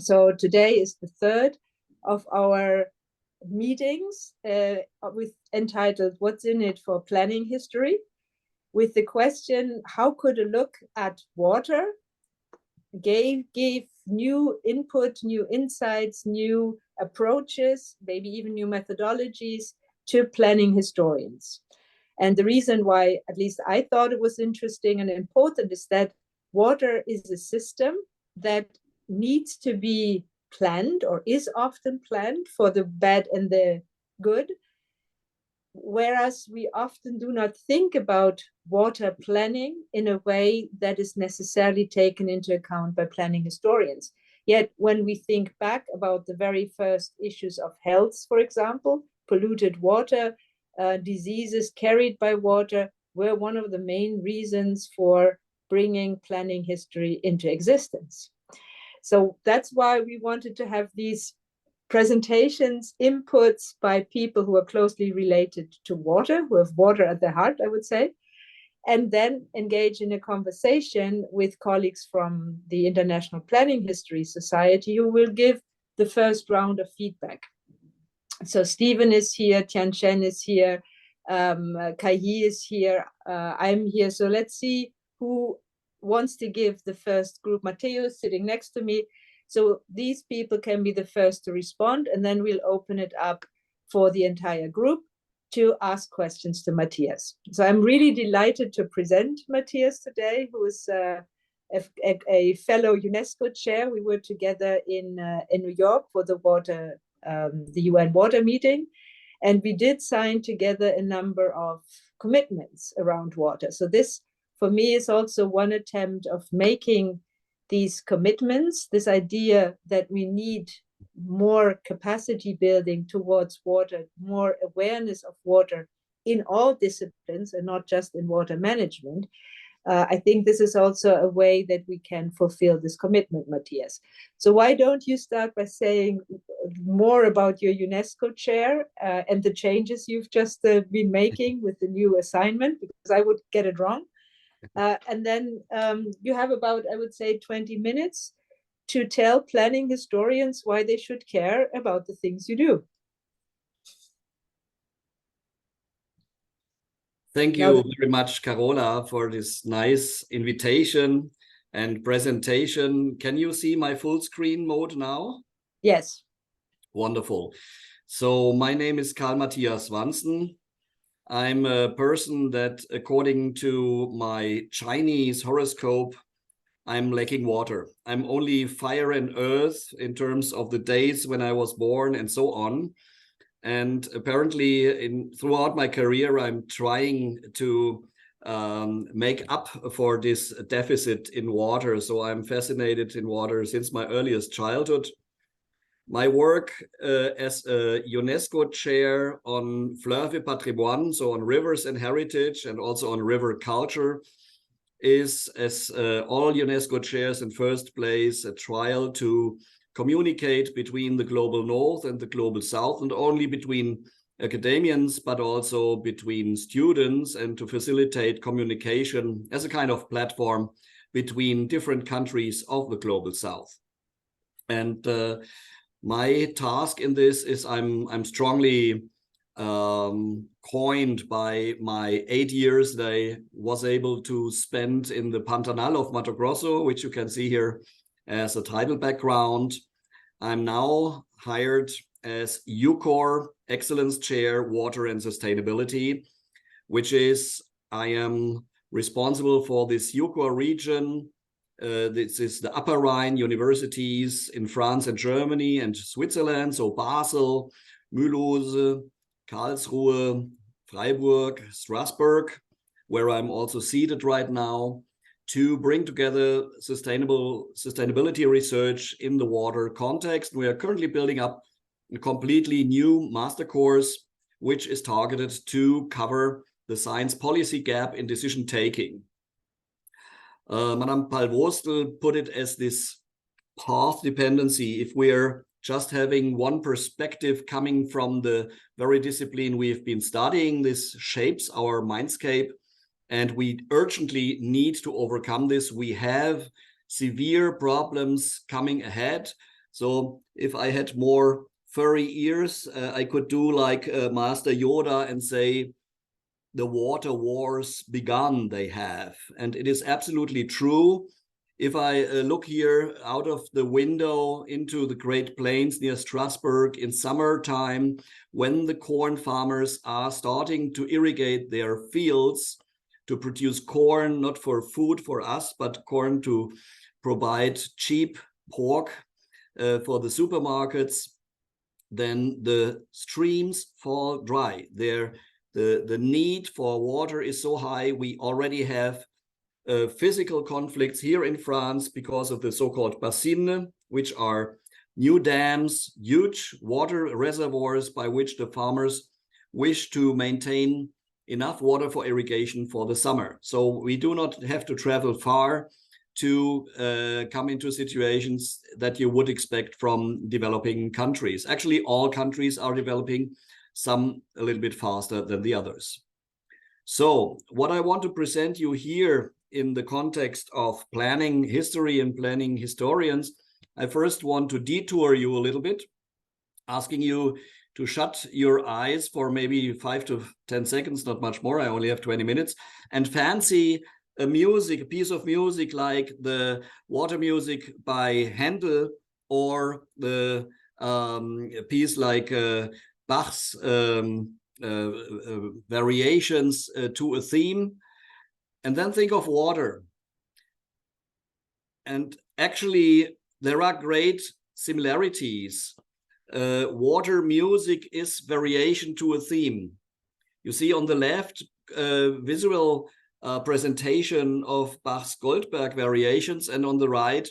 So today is the third of our meetings entitled What's in it for Planning History, with the question, how could a look at water give new input, new insights, new approaches, maybe even new methodologies to planning historians. And the reason why, at least I thought it was interesting and important, is that water is a system that needs to be planned, or is often planned, for the bad and the good, whereas we often do not think about water planning in a way that is necessarily taken into account by planning historians. Yet when we think back about the very first issues of health, for example, polluted water, diseases carried by water were one of the main reasons for bringing planning history into existence. So that's why we wanted to have these presentations, inputs by people who are closely related to water, who have water at their heart, I would say, and then engage in a conversation with colleagues from the International Planning History Society, who will give the first round of feedback. So Stephen is here, Tian Chen is here, Kai He is here, I'm here. So let's see who wants to give the first group. Matteo sitting next to me. So these people can be the first to respond, and then we'll open it up for the entire group to ask questions to Matthias. So I'm really delighted to present Matthias today, who is a fellow UNESCO chair. We were together in New York for the UN water meeting, and we did sign together a number of commitments around water. So this, for me, is also one attempt of making these commitments, this idea that we need more capacity building towards water, more awareness of water in all disciplines and not just in water management. I think this is also a way that we can fulfill this commitment, Matthias. So why don't you start by saying more about your UNESCO chair and the changes you've just been making with the new assignment, because I would get it wrong. And then you have about, I would say, 20 minutes to tell planning historians why they should care about the things you do. Thank you very much, Carola, for this nice invitation and presentation. Can you see my full screen mode now? Yes. Wonderful. So my name is Karl Matthias Wantzen. I'm a person that, according to my Chinese horoscope, I'm lacking water. I'm only fire and earth in terms of the days when I was born and so on. And apparently throughout my career, I'm trying to make up for this deficit in water. So I'm fascinated in water since my earliest childhood. My work as a UNESCO chair on Fleuves Patrimoine, so on rivers and heritage, and also on river culture, is, as all UNESCO chairs, in first place, a trial to communicate between the global north and the global south, and only between academians, but also between students, and to facilitate communication as a kind of platform between different countries of the global south. And my task in this is I'm strongly coined by my 8 years that I was able to spend in the Pantanal of Mato Grosso, which you can see here as a title background. I'm now hired as UCOR Excellence Chair, Water and Sustainability, which is, I am responsible for this UCOR region. This is the Upper Rhine universities in France and Germany and Switzerland, so Basel, Mulhouse, Karlsruhe, Freiburg, Strasbourg, where I'm also seated right now, to bring together sustainability research in the water context. We are currently building up a completely new master course, which is targeted to cover the science policy gap in decision taking. Madame Palwostel put it as this path dependency. If we're just having one perspective coming from the very discipline we've been studying, this shapes our mindscape, and we urgently need to overcome this. We have severe problems coming ahead. So if I had more furry ears, I could do like Master Yoda and say, the water wars begun, they have. And it is absolutely true. If I look here out of the window into the Great Plains near Strasbourg in summertime, when the corn farmers are starting to irrigate their fields to produce corn, not for food for us, but corn to provide cheap pork for the supermarkets, then the streams fall dry. The need for water is so high. We already have physical conflicts here in France because of the so-called bassines, which are new dams, huge water reservoirs by which the farmers wish to maintain enough water for irrigation for the summer. So we do not have to travel far to come into situations that you would expect from developing countries. Actually, all countries are developing, some a little bit faster than the others. So what I want to present you here in the context of planning history and planning historians, I first want to detour you a little bit, asking you to shut your eyes for maybe 5 to 10 seconds, not much more, I only have 20 minutes, and fancy a piece of music like the water music by Handel, or the piece like Bach's variations to a theme, and then think of water. And actually, there are great similarities. Water music is variation to a theme. You see on the left, visual presentation of Bach's Goldberg variations, and on the right,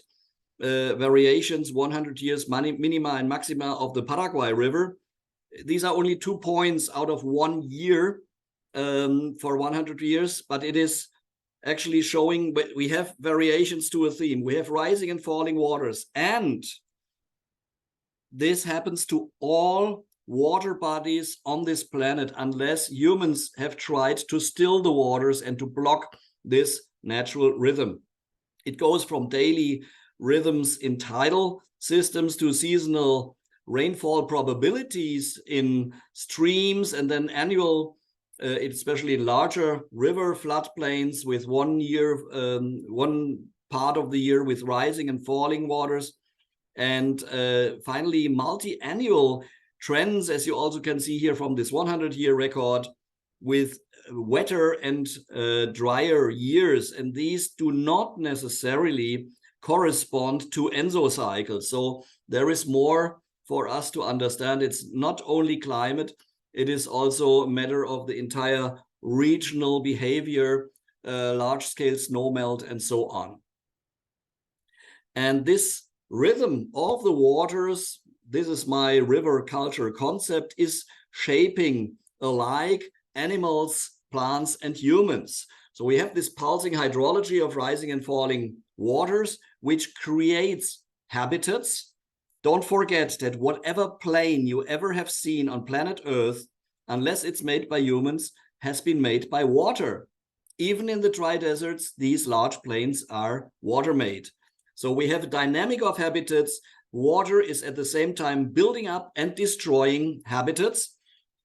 variations 100 years minima and maxima of the Paraguay River. These are only 2 points out of 1 year for 100 years, but it is actually showing we have variations to a theme. We have rising and falling waters, and this happens to all water bodies on this planet unless humans have tried to still the waters and to block this natural rhythm. It goes from daily rhythms in tidal systems to seasonal rainfall probabilities in streams, and then annual, especially larger river floodplains with 1 year, one part of the year with rising and falling waters, and finally multi-annual trends, as you also can see here from this 100-year record, with wetter and drier years. And these do not necessarily correspond to ensocycles. So there is more for us to understand. It's not only climate, it is also a matter of the entire regional behavior, large-scale snowmelt, and so on. And this rhythm of the waters, this is my river culture concept, is shaping alike animals, plants, and humans. So we have this pulsing hydrology of rising and falling waters, which creates habitats. Don't forget that whatever plain you ever have seen on planet Earth, unless it's made by humans, has been made by water. Even in the dry deserts, these large plains are water-made. So we have a dynamic of habitats. Water is at the same time building up and destroying habitats,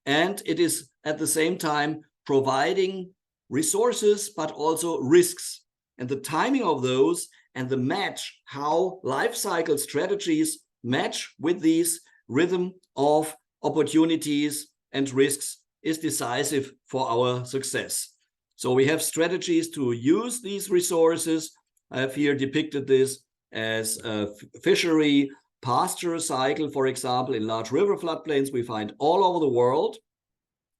and it is at the same time providing resources, but also risks. And the timing of those and the match, how life cycle strategies match with these rhythm of opportunities and risks, is decisive for our success. So we have strategies to use these resources. I have here depicted this as a fishery pasture cycle, for example, in large river floodplains we find all over the world,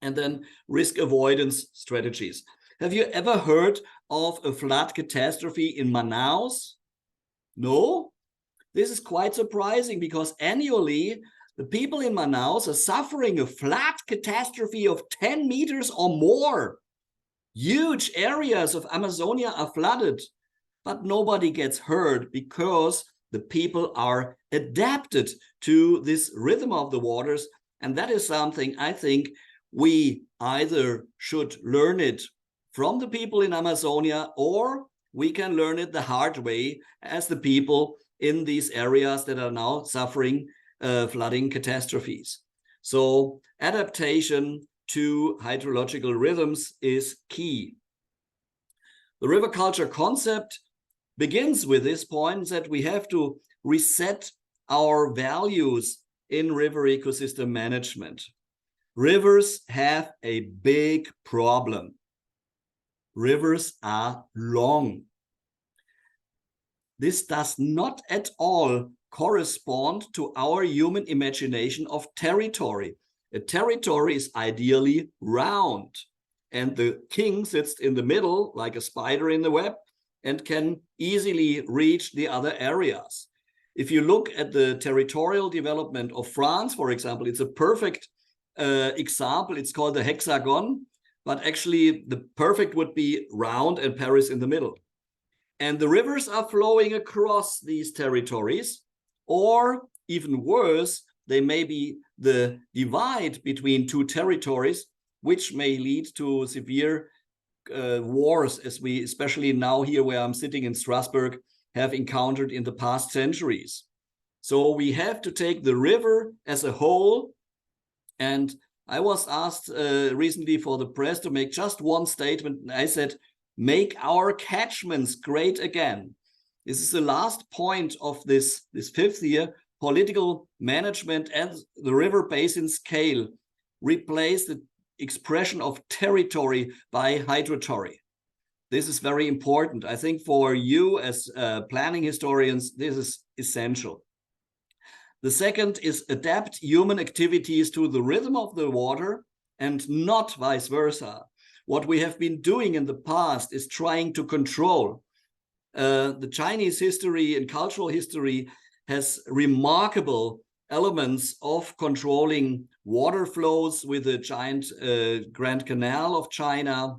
and then risk avoidance strategies. Have you ever heard of a flood catastrophe in Manaus? No? This is quite surprising, because annually the people in Manaus are suffering a flood catastrophe of 10 meters or more. Huge areas of Amazonia are flooded, but nobody gets hurt because the people are adapted to this rhythm of the waters. And that is something I think we either should learn it from the people in Amazonia, or we can learn it the hard way as the people in these areas that are now suffering flooding catastrophes. So adaptation to hydrological rhythms is key. The river culture concept begins with this point that we have to reset our values in river ecosystem management. Rivers have a big problem. Rivers are long. This does not at all correspond to our human imagination of territory. A territory is ideally round, and the king sits in the middle like a spider in the web and can easily reach the other areas. If you look at the territorial development of France, for example, it's a perfect example. It's called the hexagon, but actually the perfect would be round and Paris in the middle. And the rivers are flowing across these territories, or even worse, they may be the divide between two territories, which may lead to severe wars, as we, especially now here where I'm sitting in Strasbourg, have encountered in the past centuries. So we have to take the river as a whole. And I was asked recently for the press to make just one statement. And I said, make our catchments great again. This is the last point of this fifth year. Political management at the river basin scale replace the expression of territory by hydrotory. This is very important. I think for you as planning historians, this is essential. The second is adapt human activities to the rhythm of the water and not vice versa. What we have been doing in the past is trying to control. The Chinese history and cultural history has remarkable elements of controlling water flows with the giant Grand Canal of China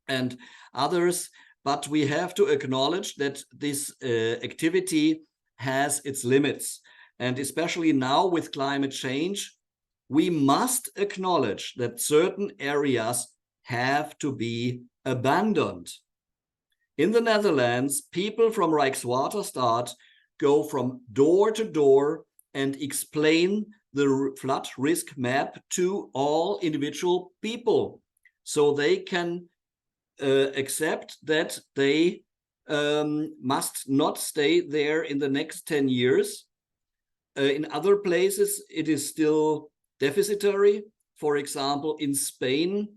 and others. But we have to acknowledge that this activity has its limits. And especially now with climate change, we must acknowledge that certain areas have to be abandoned. In the Netherlands, people from Rijkswaterstaat go from door to door and explain the flood risk map to all individual people, so they can accept that they must not stay there in the next 10 years. In other places, it is still deficitary. For example, in Spain,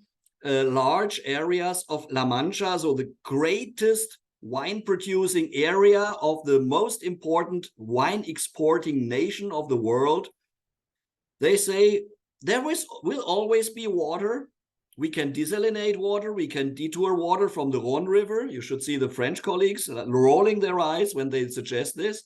large areas of La Mancha, so the greatest wine-producing area of the most important wine-exporting nation of the world, they say there will always be water. We can desalinate water. We can detour water from the Rhone River. You should see the French colleagues rolling their eyes when they suggest this.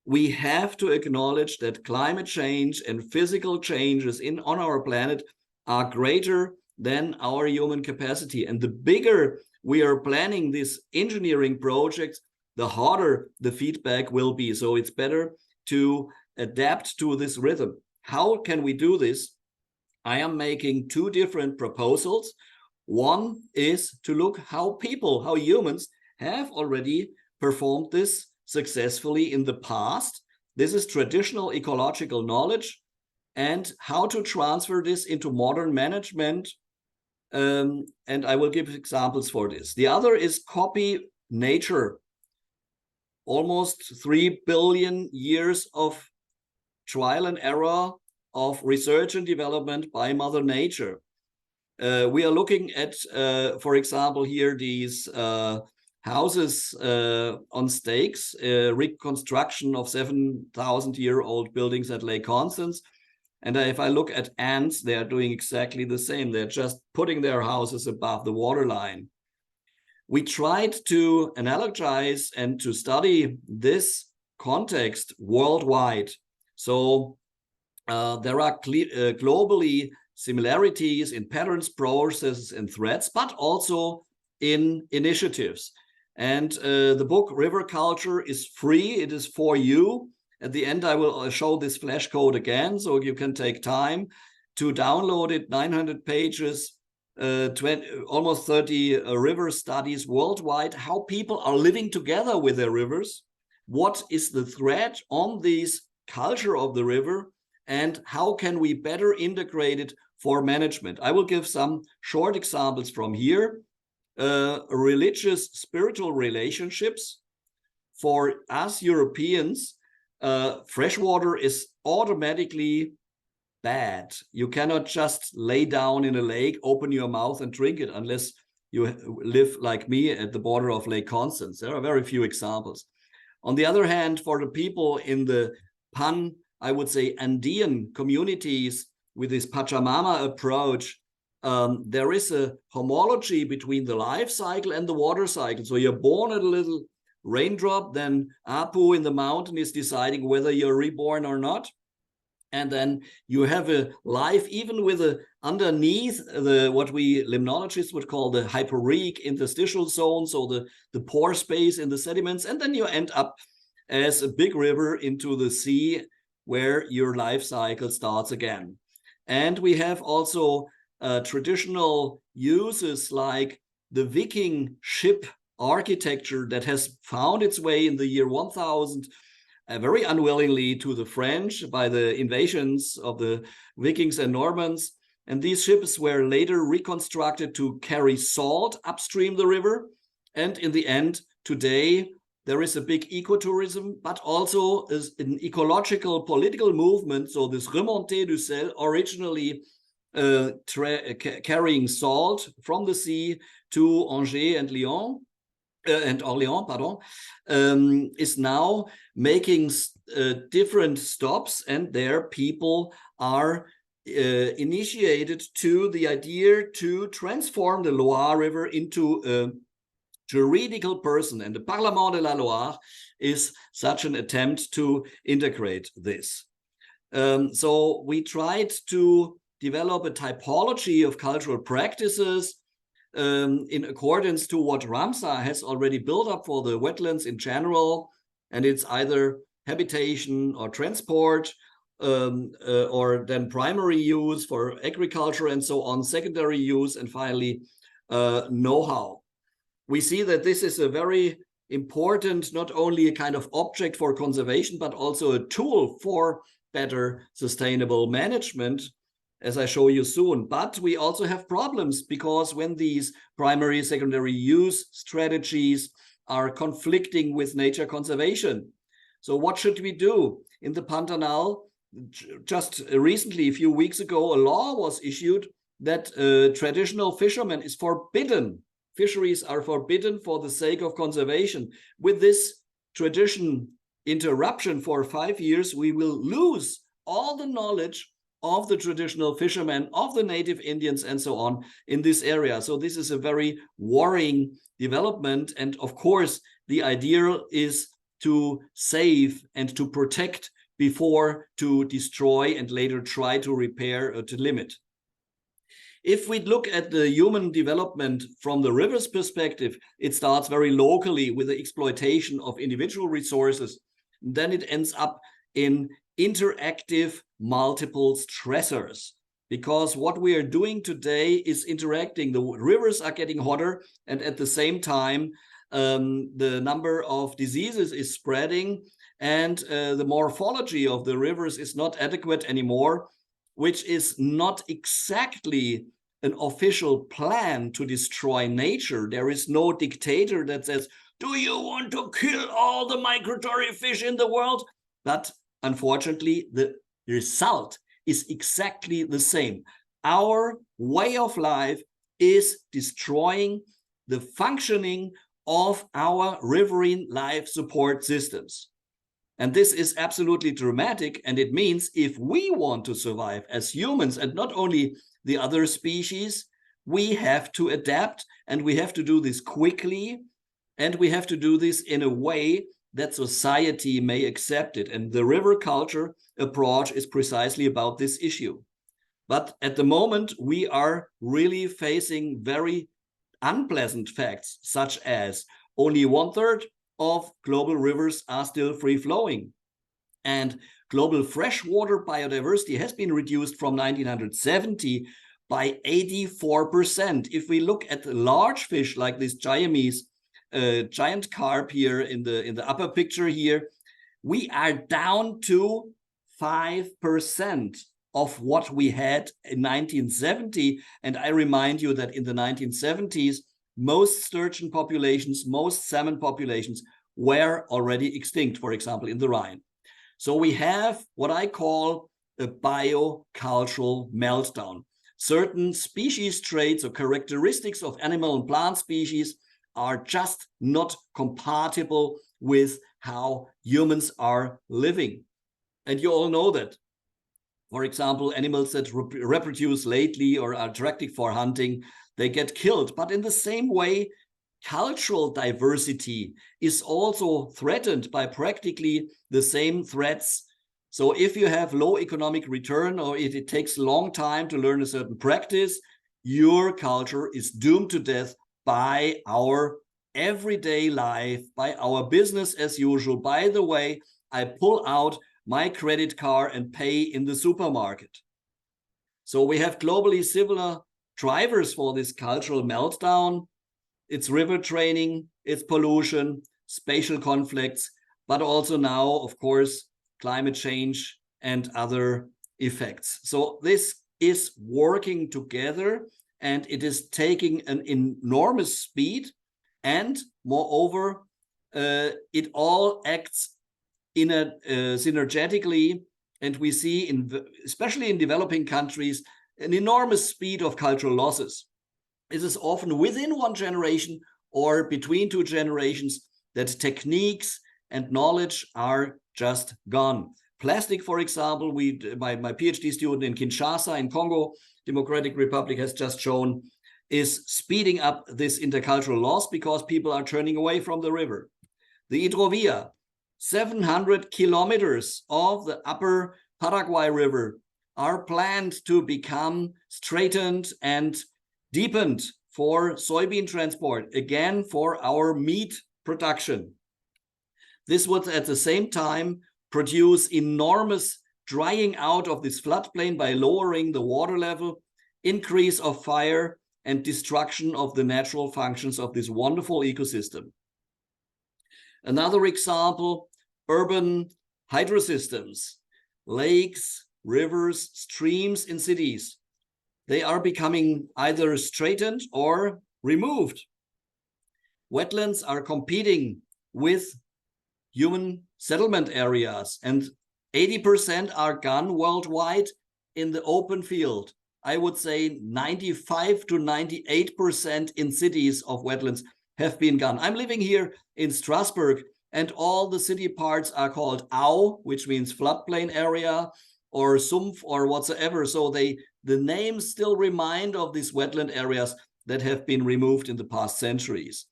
We have to acknowledge that climate change and physical changes on our planet are greater than our human capacity. And the bigger we are planning these engineering projects, the harder the feedback will be. So it's better to adapt to this rhythm. How can we do this? I am making two different proposals. One is to look how humans have already performed this successfully in the past. This is traditional ecological knowledge, and how to transfer this into modern management. And I will give examples for this. The other is copy nature. Almost 3 billion years of trial and error of research and development by Mother Nature. We are looking at, for example, here these houses on stakes, reconstruction of 7,000-year-old buildings at Lake Constance. And if I look at ants, they are doing exactly the same. They're just putting their houses above the waterline. We tried to analogize and to study this context worldwide. So there are globally similarities in patterns, processes, and threats, but also in initiatives. And the book River Culture is free. It is for you. At the end, I will show this flash code again, so you can take time to download it. 900 pages, almost 30 river studies worldwide, how people are living together with their rivers, what is the threat on this culture of the river and how can we better integrate it for management. I will give some short examples from here. Religious, spiritual relationships. For us Europeans, freshwater is automatically bad. You cannot just lay down in a lake, open your mouth and drink it unless you live like me at the border of Lake Constance. There are very few examples. On the other hand, for the people in the I would say, Andean communities with this Pachamama approach, there is a homology between the life cycle and the water cycle. So you're born at a little raindrop, then Apu in the mountain is deciding whether you're reborn or not. And then you have a life even with underneath what we limnologists would call the hyporheic interstitial zone, so the pore space in the sediments, and then you end up as a big river into the sea where your life cycle starts again. And we have also traditional uses like the Viking ship architecture that has found its way in the year 1000 very unwillingly to the French by the invasions of the Vikings and Normans. And these ships were later reconstructed to carry salt upstream the river. And in the end, today, there is a big ecotourism, but also is an ecological political movement. So this remontée du sel, originally carrying salt from the sea to Angers and Lyon, and Orléans, pardon, is now making different stops, and there people are initiated to the idea to transform the Loire River into a juridical person, and the Parlement de la Loire is such an attempt to integrate this. So we tried to develop a typology of cultural practices in accordance to what Ramsar has already built up for the wetlands in general, and it's either habitation or transport, or then primary use for agriculture and so on, secondary use, and finally know-how. We see that this is a very important, not only a kind of object for conservation, but also a tool for better sustainable management, as I show you soon. But we also have problems because when these primary, secondary use strategies are conflicting with nature conservation. So what should we do? In the Pantanal, just recently, a few weeks ago, a law was issued that traditional fishermen is forbidden. Fisheries are forbidden for the sake of conservation. With this tradition interruption for 5 years, we will lose all the knowledge of the traditional fishermen, of the native Indians, and so on in this area. So this is a very worrying development. And of course, the idea is to save and to protect before to destroy and later try to repair or to limit. If we look at the human development from the river's perspective, it starts very locally with the exploitation of individual resources. Then it ends up in interactive multiple stressors, because what we are doing today is interacting. The rivers are getting hotter, and at the same time, the number of diseases is spreading, and the morphology of the rivers is not adequate anymore, which is not exactly an official plan to destroy nature. There is no dictator that says, do you want to kill all the migratory fish in the world? But unfortunately, the result is exactly the same. Our way of life is destroying the functioning of our riverine life support systems. And this is absolutely dramatic. And it means if we want to survive as humans, and not only the other species, we have to adapt, and we have to do this quickly, and we have to do this in a way that society may accept it. And the river culture approach is precisely about this issue. But at the moment, we are really facing very unpleasant facts, such as only 1/3 of global rivers are still free-flowing. And global freshwater biodiversity has been reduced from 1970 by 84%. If we look at the large fish like this Siamese giant carp here in the upper picture here. We are down to 5% of what we had in 1970. And I remind you that in the 1970s, most sturgeon populations, most salmon populations were already extinct, for example, in the Rhine. So we have what I call a biocultural meltdown. Certain species traits or characteristics of animal and plant species are just not compatible with how humans are living. And you all know that. For example, animals that reproduce lately or are attractive for hunting, they get killed. But in the same way, cultural diversity is also threatened by practically the same threats. So if you have low economic return, or if it takes a long time to learn a certain practice, your culture is doomed to death by our everyday life, by our business as usual. By the way, I pull out my credit card and pay in the supermarket. So we have globally similar drivers for this cultural meltdown. It's river training, it's pollution, spatial conflicts, but also now, of course, climate change and other effects. So this is working together, and it is taking an enormous speed, and moreover, it all acts in a synergetically, and we see especially in developing countries an enormous speed of cultural losses. This is often within one generation or between two generations that techniques and knowledge are just gone. Plastic, for example, my PhD student in Kinshasa in Congo Democratic Republic has just shown, is speeding up this intercultural loss because people are turning away from the river. The Hidrovia, 700 kilometers of the upper Paraguay River are planned to become straightened and deepened for soybean transport, again for our meat production. This would at the same time produce enormous drying out of this floodplain by lowering the water level, increase of fire, and destruction of the natural functions of this wonderful ecosystem. Another example, urban hydrosystems, lakes, rivers, streams in cities. They are becoming either straightened or removed. Wetlands are competing with human settlement areas, and 80% are gone worldwide in the open field. I would say 95 to 98% in cities of wetlands have been gone. I'm living here in Strasbourg, and all the city parts are called Au, which means floodplain area, or Sumpf, or whatsoever. So the names still remind of these wetland areas that have been removed in the past centuries.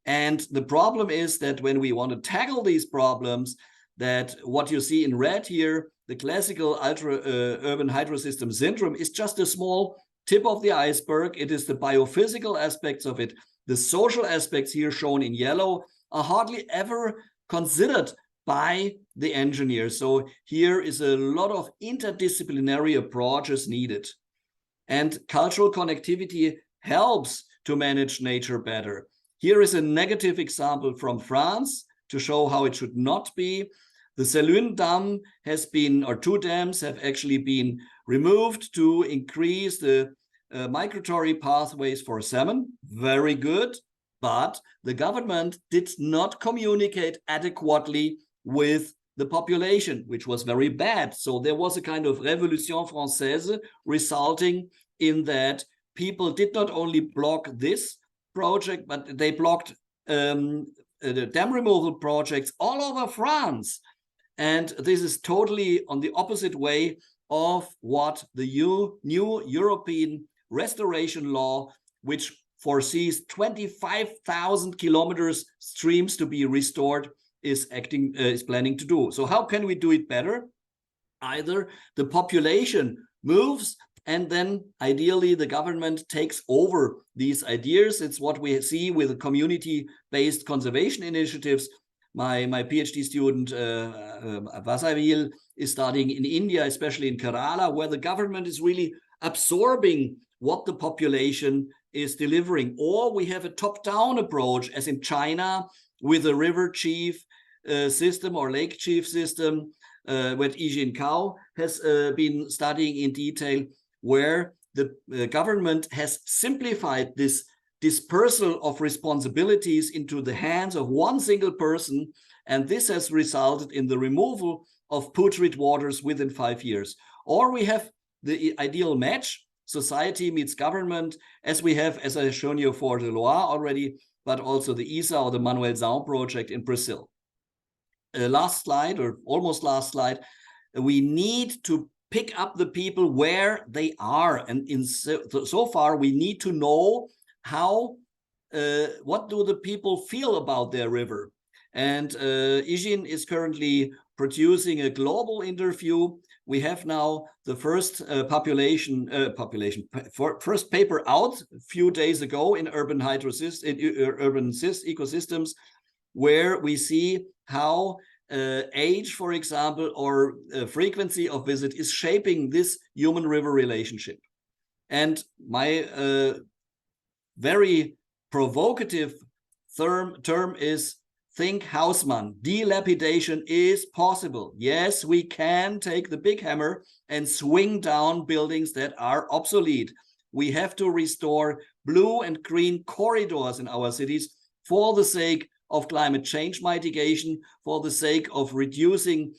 And the problem is that when we want to tackle these problems, that what you see in red here, the classical urban hydrosystem syndrome, is just a small tip of the iceberg. It is the biophysical aspects of it. The social aspects here shown in yellow are hardly ever considered by the engineers. So here is a lot of interdisciplinary approaches needed. And cultural connectivity helps to manage nature better. Here is a negative example from France to show how it should not be. The Sélune Dam has been, or two dams have actually been removed to increase the migratory pathways for salmon. Very good. But the government did not communicate adequately with the population, which was very bad. So there was a kind of Révolution Française resulting in that people did not only block this project, but they blocked the dam removal projects all over France. And this is totally on the opposite way of what the new European restoration law, which foresees 25,000 kilometers streams to be restored, is planning to do. So how can we do it better? Either the population moves, and then ideally the government takes over these ideas. It's what we see with the community-based conservation initiatives. My PhD student Vasavil is studying in India, especially in Kerala, where the government is really absorbing what the population is delivering, or we have a top-down approach, as in China, with a river chief system or lake chief system, what Yijin Kao has been studying in detail, where the government has simplified this dispersal of responsibilities into the hands of one single person, and this has resulted in the removal of putrid waters within 5 years. Or we have the ideal match, society meets government, as we have, as I have shown you for the Loire already, but also the ISA or the Manuel project in Brazil. Last slide, or almost last slide, we need to pick up the people where they are, and so far we need to know how, what do the people feel about their river. And Yijin is currently producing a global interview. We have now the first first paper out a few days ago in urban ecosystems, where we see how age, for example, or frequency of visit is shaping this human-river relationship. And my very provocative term is think Haussmann. Dilapidation is possible. Yes, we can take the big hammer and swing down buildings that are obsolete. We have to restore blue and green corridors in our cities for the sake of climate change mitigation, for the sake of reducing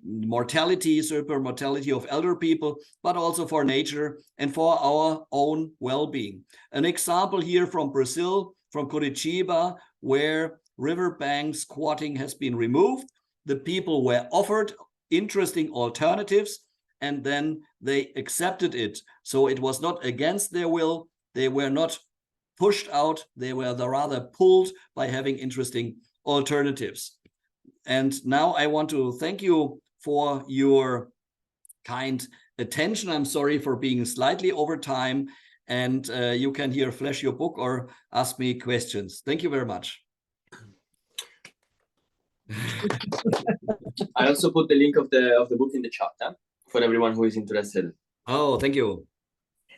mortality, super mortality of elder people, but also for nature and for our own well-being. An example here from Brazil, from Curitiba, where riverbank squatting has been removed. The people were offered interesting alternatives, and then they accepted it. So it was not against their will. They were not pushed out. They were rather pulled by having interesting alternatives. And now I want to thank you for your kind attention. I'm sorry for being slightly over time, and you can here flash your book or ask me questions. Thank you very much. I also put the link of the book in the chat for everyone who is interested. Oh, thank you.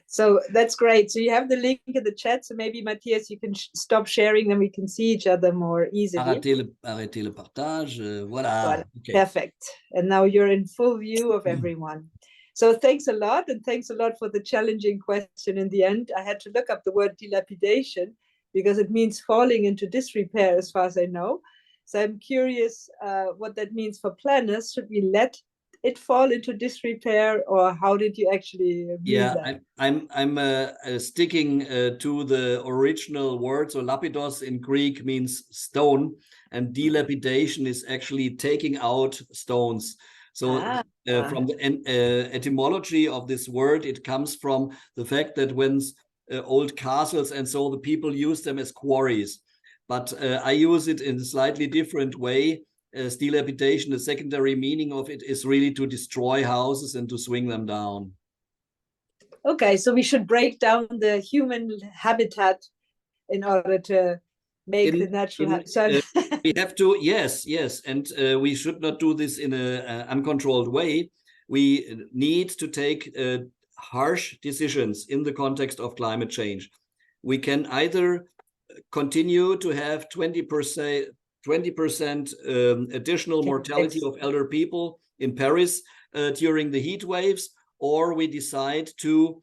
So that's great. So you have the link in the chat. So maybe, Matthias, you can stop sharing, then we can see each other more easily. Arrêtez le partage. Voilà. Okay. Perfect. And now you're in full view of everyone. So thanks a lot. And thanks a lot for the challenging question in the end. I had to look up the word dilapidation because it means falling into disrepair, as far as I know. So I'm curious what that means for planners. Should we let it fall into disrepair, or how did you actually mean that? I'm sticking to the original word. So lapidos in Greek means stone, and dilapidation is actually taking out stones. So from the etymology of this word, it comes from the fact that when old castles and so the people use them as quarries. But I use it in a slightly different way. Dilapidation, the secondary meaning of it is really to destroy houses and to swing them down. Okay, so we should break down the human habitat in order to make the natural habitat. We have to, yes, and we should not do this in an uncontrolled way. We need to take harsh decisions in the context of climate change. We can either continue to have 20% additional mortality of elder people in Paris during the heat waves, or we decide to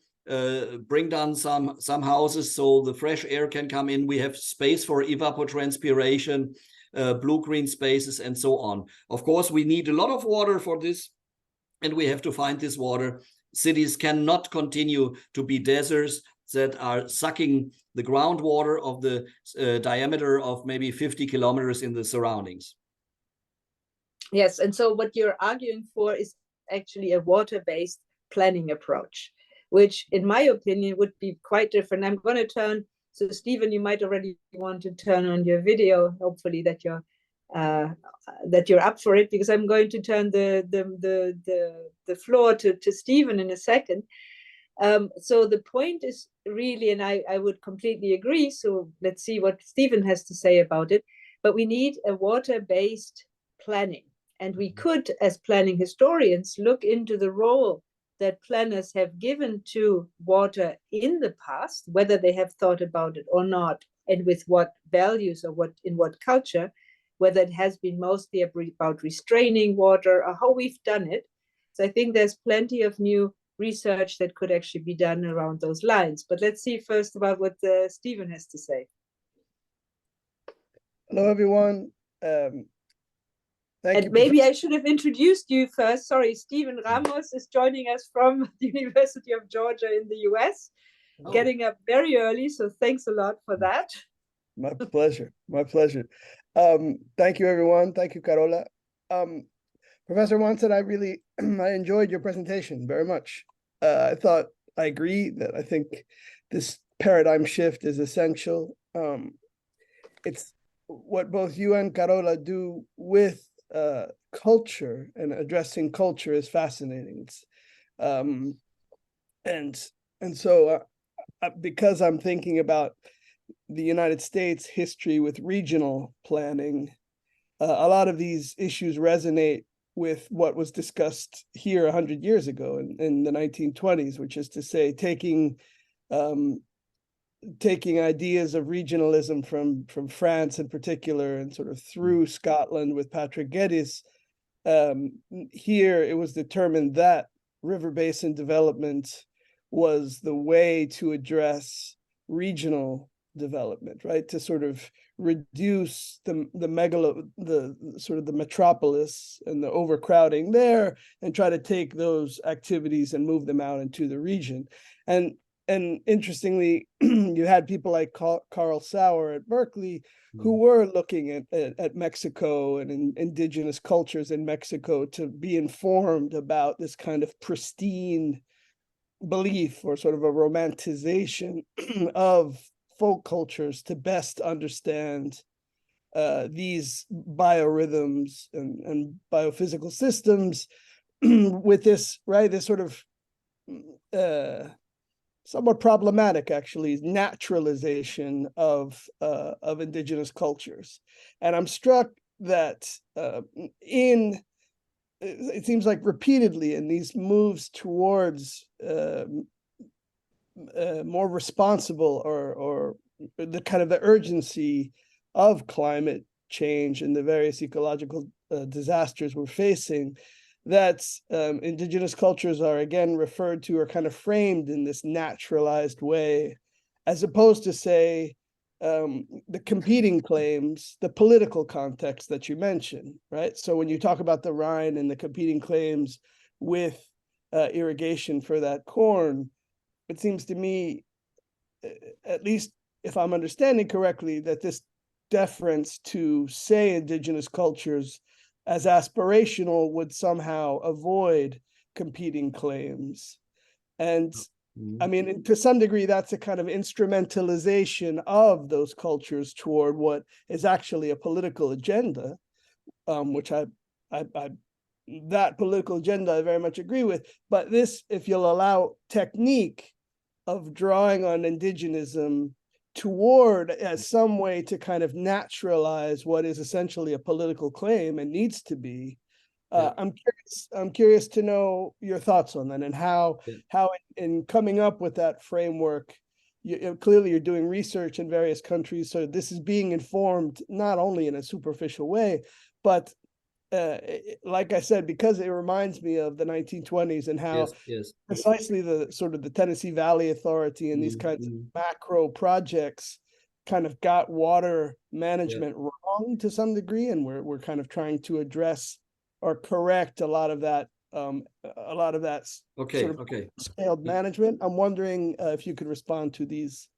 bring down some houses so the fresh air can come in. We have space for evapotranspiration, blue-green spaces, and so on. Of course, we need a lot of water for this, and we have to find this water. Cities cannot continue to be deserts that are sucking the groundwater of the diameter of maybe 50 kilometers in the surroundings. Yes, and so what you're arguing for is actually a water-based planning approach, which in my opinion would be quite different. I'm going to turn, so Stephen, you might already want to turn on your video, hopefully that you're up for it, because I'm going to turn the floor to Stephen in a second. So the point is really, and I would completely agree, so let's see what Stephen has to say about it, but we need a water-based planning. And we could, as planning historians, look into the role that planners have given to water in the past, whether they have thought about it or not, and with what values or in what culture, whether it has been mostly about restraining water or how we've done it. So I think there's plenty of new research that could actually be done around those lines. But let's see first about what Stephen has to say. Hello, everyone. Thank you. Maybe I should have introduced you first. Sorry, Stephen Ramos is joining us from the University of Georgia in the US, getting up very early. So thanks a lot for that. My pleasure. My pleasure. Thank you, everyone. Thank you, Carola. Professor Wantzen, I enjoyed your presentation very much. I agree that I think this paradigm shift is essential. It's what both you and Carola do with culture and addressing culture is fascinating. It's, and so because I'm thinking about the United States history with regional planning, a lot of these issues resonate with what was discussed here 100 years ago in the 1920s, which is to say, taking ideas of regionalism from France in particular, and sort of through Scotland with Patrick Geddes. Here it was determined that river basin development was the way to address regional development, right? To sort of reduce the metropolis and the overcrowding there, and try to take those activities and move them out into the region. And interestingly, you had people like Karl Sauer at Berkeley who were looking at Mexico and indigenous cultures in Mexico to be informed about this kind of pristine belief, or sort of a romanticization of folk cultures, to best understand these biorhythms and biophysical systems with this, right, this sort of somewhat problematic, actually, naturalization of indigenous cultures. And I'm struck that it seems like repeatedly in these moves towards more responsible or the kind of the urgency of climate change and the various ecological disasters we're facing, that indigenous cultures are again referred to or kind of framed in this naturalized way, as opposed to, say, the competing claims, the political context that you mentioned, right? So when you talk about the Rhine and the competing claims with irrigation for that corn, it seems to me, at least if I'm understanding correctly, that this deference to, say, indigenous cultures as aspirational would somehow avoid competing claims. And I mean, to some degree, that's a kind of instrumentalization of those cultures toward what is actually a political agenda, which that political agenda I very much agree with. But this, if you'll allow, technique of drawing on indigenism toward as some way to kind of naturalize what is essentially a political claim and needs to be. I'm curious to know your thoughts on that, and how in coming up with that framework, clearly you're doing research in various countries, so this is being informed not only in a superficial way, but like I said, because it reminds me of the 1920s and how precisely the sort of the Tennessee Valley Authority and these kinds of macro projects kind of got water management wrong to some degree, and we're kind of trying to address or correct a lot of that scaled management. I'm wondering if you could respond to these.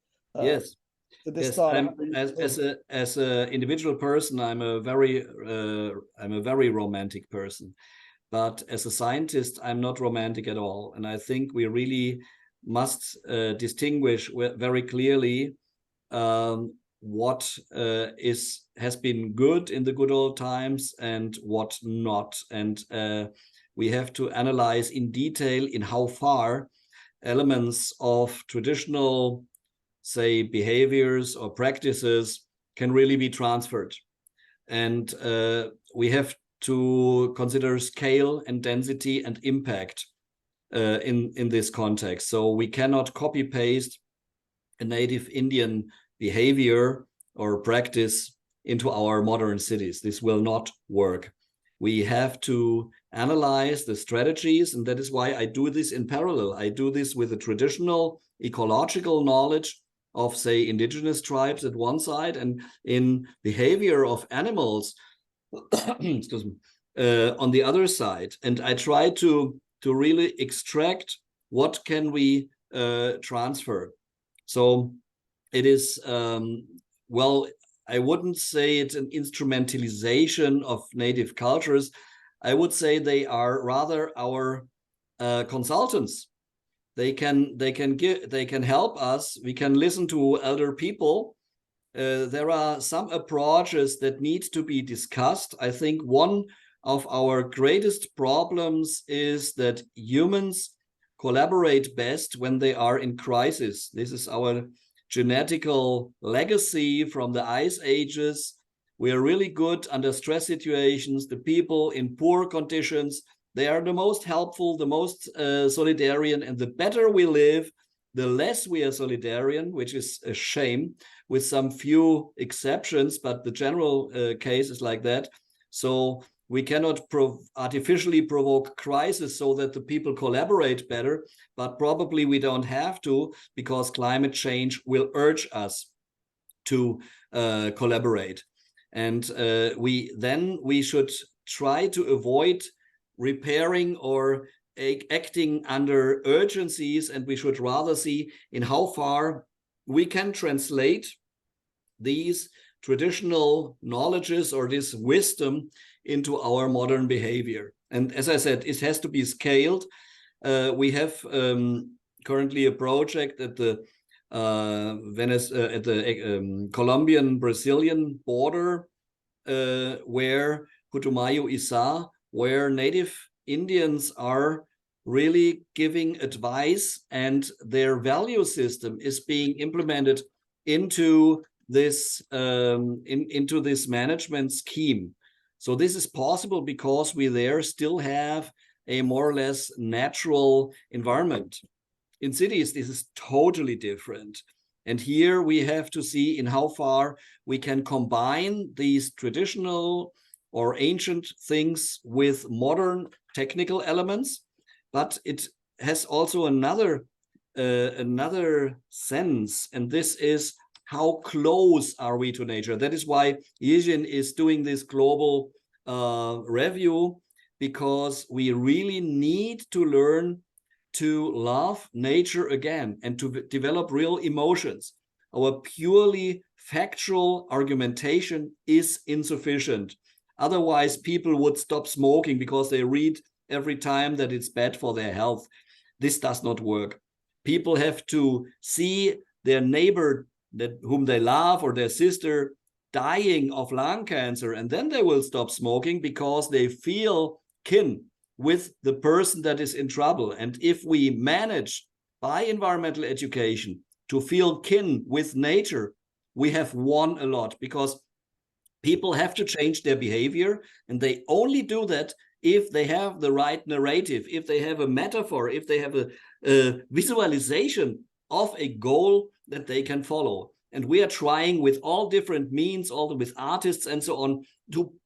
Yes. Thought. As a individual person, I'm a very romantic person, but as a scientist, I'm not romantic at all. And I think we really must distinguish very clearly what has been good in the good old times and what not. And we have to analyze in detail in how far elements of traditional, say, behaviors or practices can really be transferred. And we have to consider scale and density and impact. in this context. So we cannot copy paste a native Indian behavior or practice into our modern cities. This will not work. We have to analyze the strategies, and that is why I do this in parallel. I do this with the traditional ecological knowledge of, say, indigenous tribes at one side, and in behavior of animals excuse me, on the other side. And I try to really extract what can we transfer. So it is, well, I wouldn't say it's an instrumentalization of native cultures. I would say they are rather our consultants. They can help us. We can listen to elder people. There are some approaches that need to be discussed. I think one of our greatest problems is that humans collaborate best when they are in crisis. This is our genetical legacy from the ice ages. We are really good under stress situations. The people in poor conditions, they are the most helpful, the most solidarian, and the better we live, the less we are solidarian, which is a shame, with some few exceptions, but the general case is like that. So we cannot artificially provoke crisis so that the people collaborate better, but probably we don't have to, because climate change will urge us to collaborate. And we should try to avoid repairing or acting under urgencies, and we should rather see in how far we can translate these traditional knowledges or this wisdom into our modern behavior. And as I said, it has to be scaled. We have currently a project at the Colombian-Brazilian border, where Putumayo Isa, where native Indians are really giving advice, and their value system is being implemented into this into this management scheme. So this is possible because we there still have a more or less natural environment. In cities, this is totally different. And here we have to see in how far we can combine these traditional or ancient things with modern technical elements. But it has also another sense, and this is how close are we to nature. That is why Yijin is doing this global review, because we really need to learn to love nature again and to develop real emotions. Our purely factual argumentation is insufficient. Otherwise, people would stop smoking because they read every time that it's bad for their health. This does not work. People have to see their neighbor whom they love, or their sister, dying of lung cancer, and then they will stop smoking because they feel kin with the person that is in trouble. And if we manage by environmental education to feel kin with nature, we have won a lot, because people have to change their behavior, and they only do that if they have the right narrative, if they have a metaphor, if they have a visualization of a goal that they can follow. And we are trying with all different means, all with artists and so on,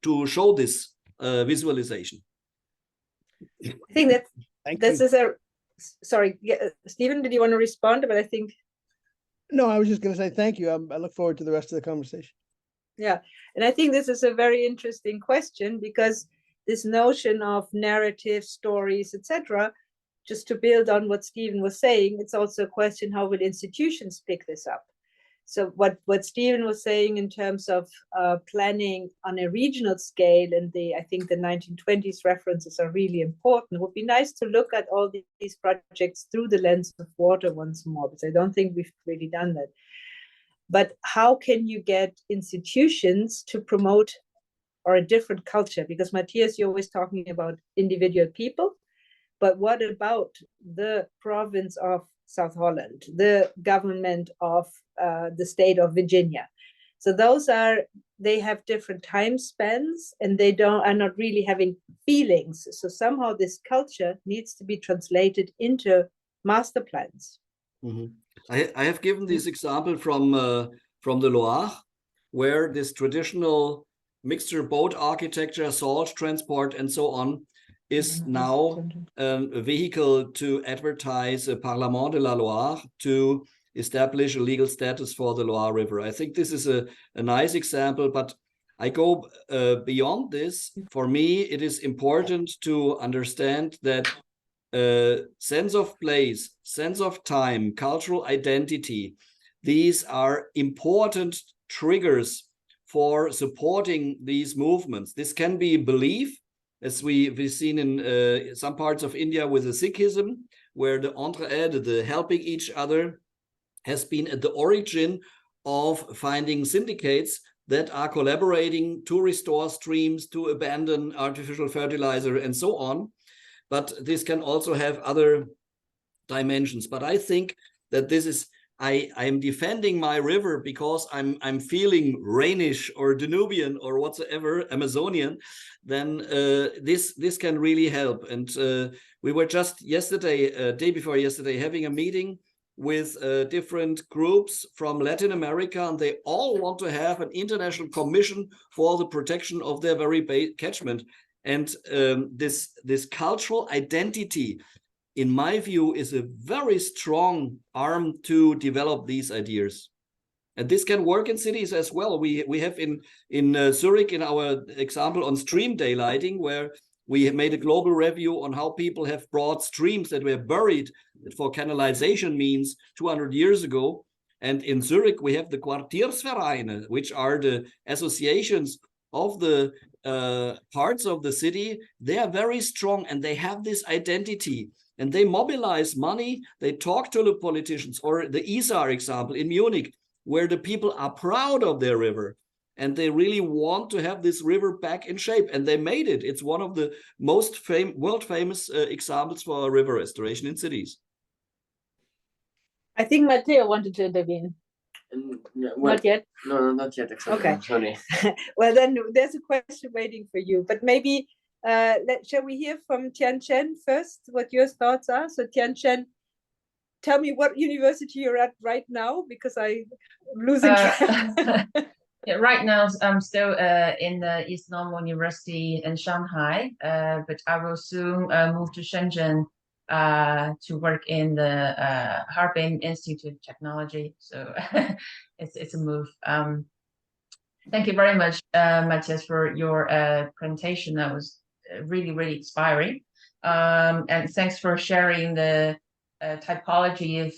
to show this visualization. I think that this is a, sorry, Stephen, did you want to respond? But I think. No, I was just going to say thank you. I look forward to the rest of the conversation. Yeah, and I think this is a very interesting question, because this notion of narrative, stories, etc., just to build on what Stephen was saying, it's also a question, how will institutions pick this up? So what Stephen was saying in terms of planning on a regional scale, and I think the 1920s references are really important. It would be nice to look at all these projects through the lens of water once more, because I don't think we've really done that. But how can you get institutions to promote or a different culture? Because Matthias, you're always talking about individual people, but what about the province of South Holland, the government of the state of Virginia? So those they have different time spans, and they are not really having feelings. So somehow this culture needs to be translated into master plans. Mm-hmm. I have given this example from the Loire, where this traditional mixture boat architecture, salt transport, and so on is now a vehicle to advertise a Parlement de la Loire to establish a legal status for the Loire River. I think this is a nice example, but I go beyond this. For me, it is important to understand that sense of place, sense of time, cultural identity, these are important triggers for supporting these movements. This can be belief, as we've seen in some parts of India with the Sikhism, where the entraide, the helping each other, has been at the origin of finding syndicates that are collaborating to restore streams, to abandon artificial fertilizer, and so on. But this can also have other dimensions. But I think that this is, I am defending my river because I'm feeling Rhenish or Danubian or whatsoever, Amazonian, then this can really help. And we were just yesterday, day before yesterday, having a meeting with different groups from Latin America, and they all want to have an international commission for the protection of their very catchment. And this cultural identity, in my view, is a very strong arm to develop these ideas. And this can work in cities as well. We have in Zurich, in our example on stream daylighting, where we have made a global review on how people have brought streams that were buried for canalization means 200 years ago. And in Zurich, we have the Quartiersvereine, which are the associations of the parts of the city. They are very strong and they have this identity and they mobilize money. They talk to the politicians, or the Isar example in Munich, where the people are proud of their river and they really want to have this river back in shape, and they made it. It's one of the most world famous examples for river restoration in cities. I think Matteo wanted to intervene. Yeah, well, not yet? No, not yet. Exactly. Okay. Sorry. Well, then there's a question waiting for you. But maybe, shall we hear from Tian Chen first, what your thoughts are? So Tian Chen, tell me what university you're at right now, because I'm losing track. Yeah, right now, I'm still in the East Normal University in Shanghai, but I will soon move to Shenzhen to work in the Harbin Institute of Technology. So it's a move. Thank you very much, Matthias, for your presentation. That was really, really inspiring. And thanks for sharing the typology of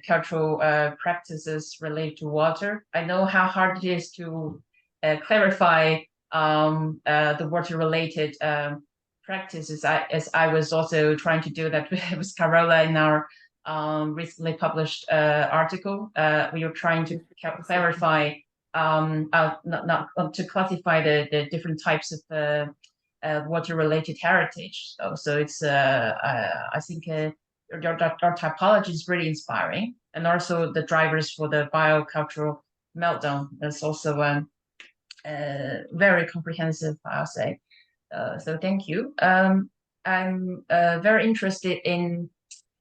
cultural practices related to water. I know how hard it is to clarify the water-related practices, as I was also trying to do that with Carola in our recently published article. We were trying to clarify, not to classify the different types of water-related heritage. So it's, I think, your typology is really inspiring, and also the drivers for the biocultural meltdown is also very comprehensive, I'll say. So thank you. I'm very interested in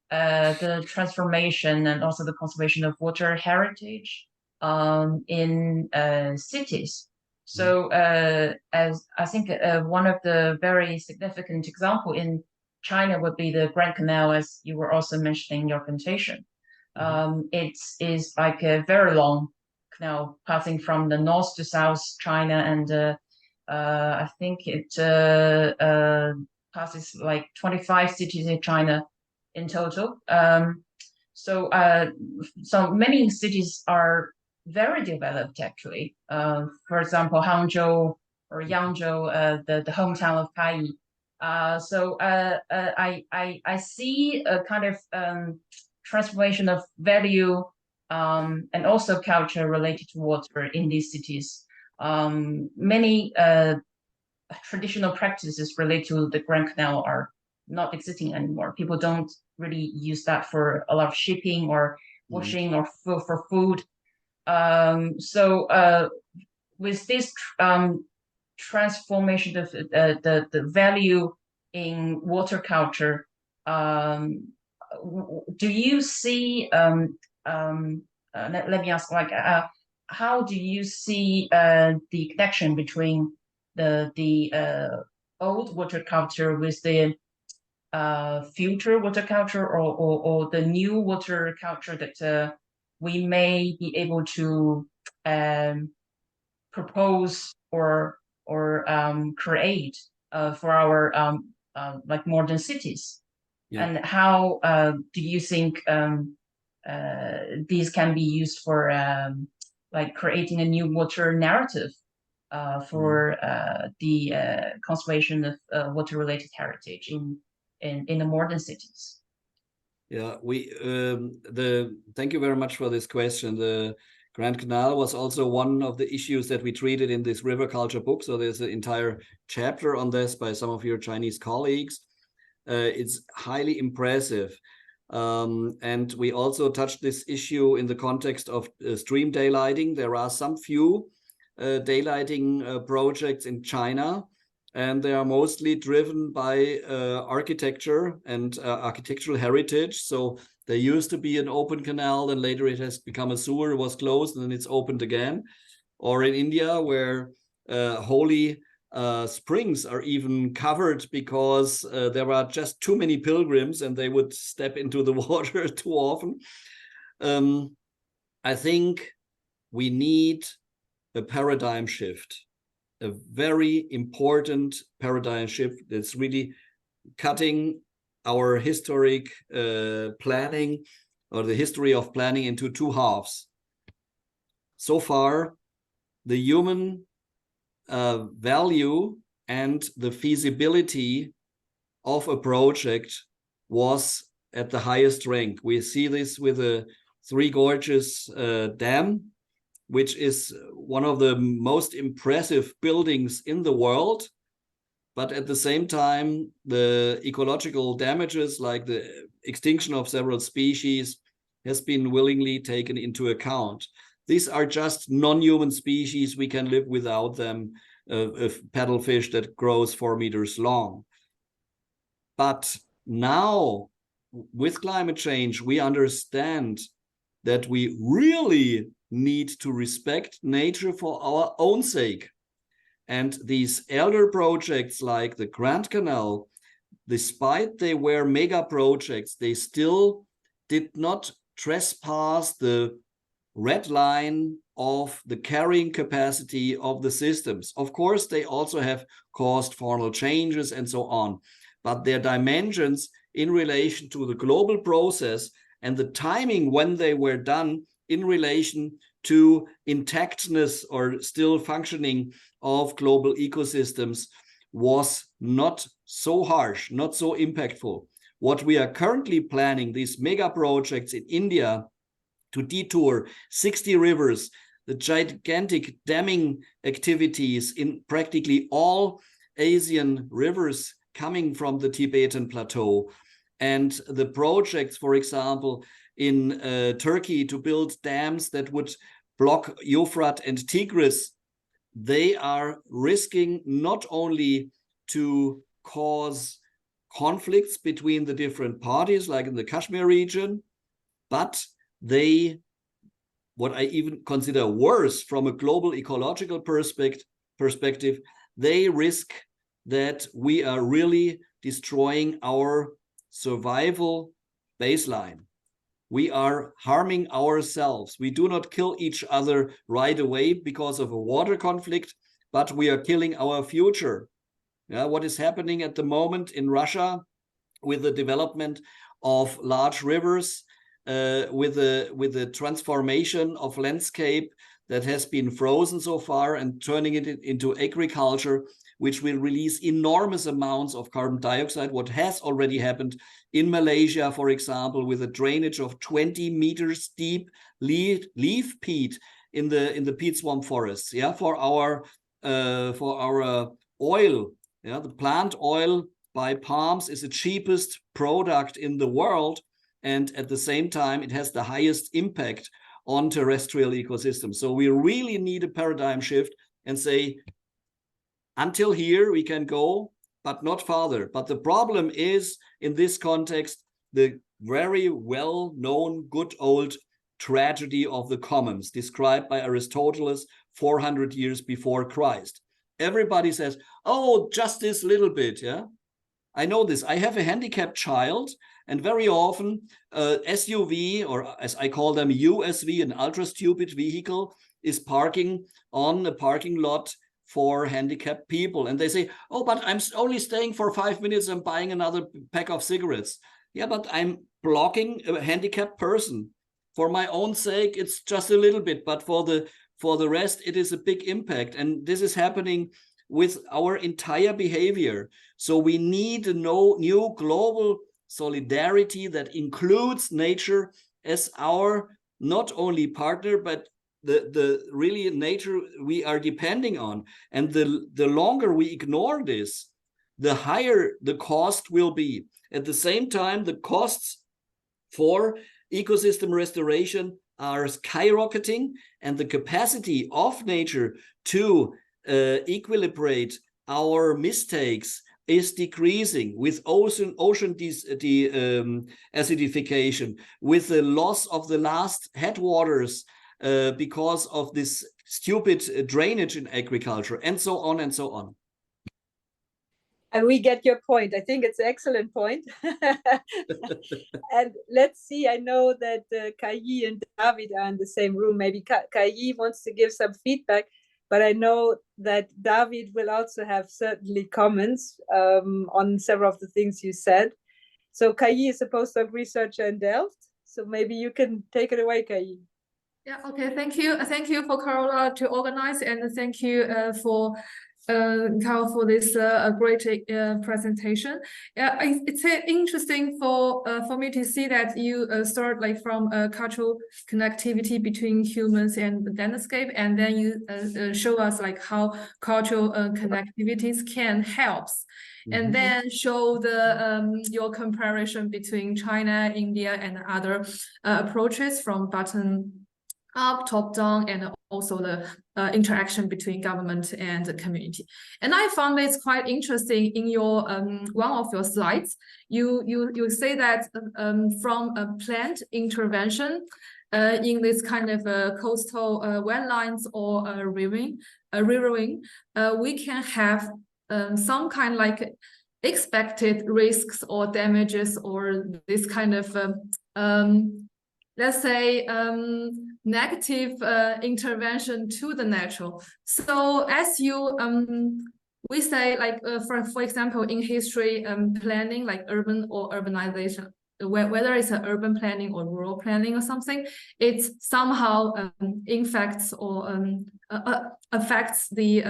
the transformation and also the conservation of water heritage in cities. So as I think one of the very significant example in China would be the Grand Canal, as you were also mentioning in your presentation. It is like a very long canal passing from the north to south China, and I think it passes like 25 cities in China in total. So many cities are very developed, actually. For example, Hangzhou or Yangzhou, the hometown of Kai. So I see a kind of transformation of value and also culture related to water in these cities. Many traditional practices related to the Grand Canal are not existing anymore. People don't really use that for a lot of shipping or washing or for food. With this transformation of the value in water culture, do you see? Let me ask, like, how do you see the connection between the old water culture with the future water culture, or the new water culture that we may be able to propose or create for our like modern cities? Yeah. And how do you think these can be used for like creating a new water narrative for the conservation of water-related heritage in the modern cities? Yeah, thank you very much for this question. The Grand Canal was also one of the issues that we treated in this river culture book. So there's an entire chapter on this by some of your Chinese colleagues. It's highly impressive. And we also touched this issue in the context of stream daylighting. There are some few daylighting projects in China, and they are mostly driven by architecture and architectural heritage. So there used to be an open canal, and later it has become a sewer, it was closed, and then it's opened again. Or in India, where holy springs are even covered because there are just too many pilgrims and they would step into the water too often. I think we need a paradigm shift, a very important paradigm shift that's really cutting our historic planning, or the history of planning, into two halves. So far, the human value and the feasibility of a project was at the highest rank. We see this with the Three Gorges Dam, which is one of the most impressive buildings in the world. But at the same time, the ecological damages, like the extinction of several species, has been willingly taken into account. These are just non-human species. We can live without them, a paddlefish that grows 4 meters long. But now, with climate change, we understand that we really need to respect nature for our own sake. And these elder projects like the Grand Canal, despite they were mega projects, they still did not trespass the red line of the carrying capacity of the systems. Of course, they also have caused faunal changes and so on, but their dimensions in relation to the global process and the timing when they were done in relation to intactness or still functioning of global ecosystems was not so harsh, not so impactful. What we are currently planning, these mega projects in India to detour 60 rivers, the gigantic damming activities in practically all Asian rivers coming from the Tibetan plateau, and the projects, for example, in Turkey to build dams that would block Euphrates and Tigris, they are risking not only to cause conflicts between the different parties, like in the Kashmir region, but they, what I even consider worse from a global ecological perspective, they risk that we are really destroying our survival baseline. We are harming ourselves. We do not kill each other right away because of a water conflict, but we are killing our future. Yeah, what is happening at the moment in Russia with the development of large rivers, with the transformation of landscape that has been frozen so far and turning it into agriculture, which will release enormous amounts of carbon dioxide, what has already happened in Malaysia, for example, with a drainage of 20 meters deep leaf peat in the peat swamp forests, yeah, for our oil. Yeah, the plant oil by palms is the cheapest product in the world, and at the same time, it has the highest impact on terrestrial ecosystems. So we really need a paradigm shift and say, until here we can go, but not farther. But the problem is, in this context, the very well-known good old tragedy of the commons described by Aristotle 400 years before Christ. Everybody says, oh, just this little bit, yeah? I know this. I have a handicapped child, and very often SUV, or as I call them, USV, an ultra-stupid vehicle, is parking on a parking lot for handicapped people. And they say, oh, but I'm only staying for 5 minutes and buying another pack of cigarettes. Yeah, but I'm blocking a handicapped person. For my own sake, it's just a little bit, but for the rest, it is a big impact. And this is happening with our entire behavior. So we need a new global solidarity that includes nature as our not only partner, but the really nature we are depending on. And the longer we ignore this, the higher the cost will be. At the same time, the costs for ecosystem restoration are skyrocketing, and the capacity of nature to equilibrate our mistakes is decreasing with ocean acidification, with the loss of the last headwaters because of this stupid drainage in agriculture, and so on and so on. And we get your point. I think it's an excellent point. And let's see, I know that Kai and David are in the same room. Maybe Kai wants to give some feedback, but I know that David will also have certainly comments on several of the things you said. So Kai is a postdoc researcher in Delft. So maybe you can take it away, Kai. Yeah, okay, thank you. Thank you for Carola to organize, and thank you for Karl for this great presentation. It's interesting for me to see that you start like from cultural connectivity between humans and the landscape, and then you show us like how cultural connectivities can help, and then show the your comparison between China, India, and other approaches from bottom up, top down, and also the interaction between government and the community. And I found it's quite interesting in your one of your slides. You say that from a planned intervention in this kind of coastal wetlands or riverine, we can have some kind like expected risks or damages or this kind of let's say negative intervention to the natural. So as you we say like for example in history planning like urban or urbanization, whether it's an urban planning or rural planning or something, it somehow infects or affects the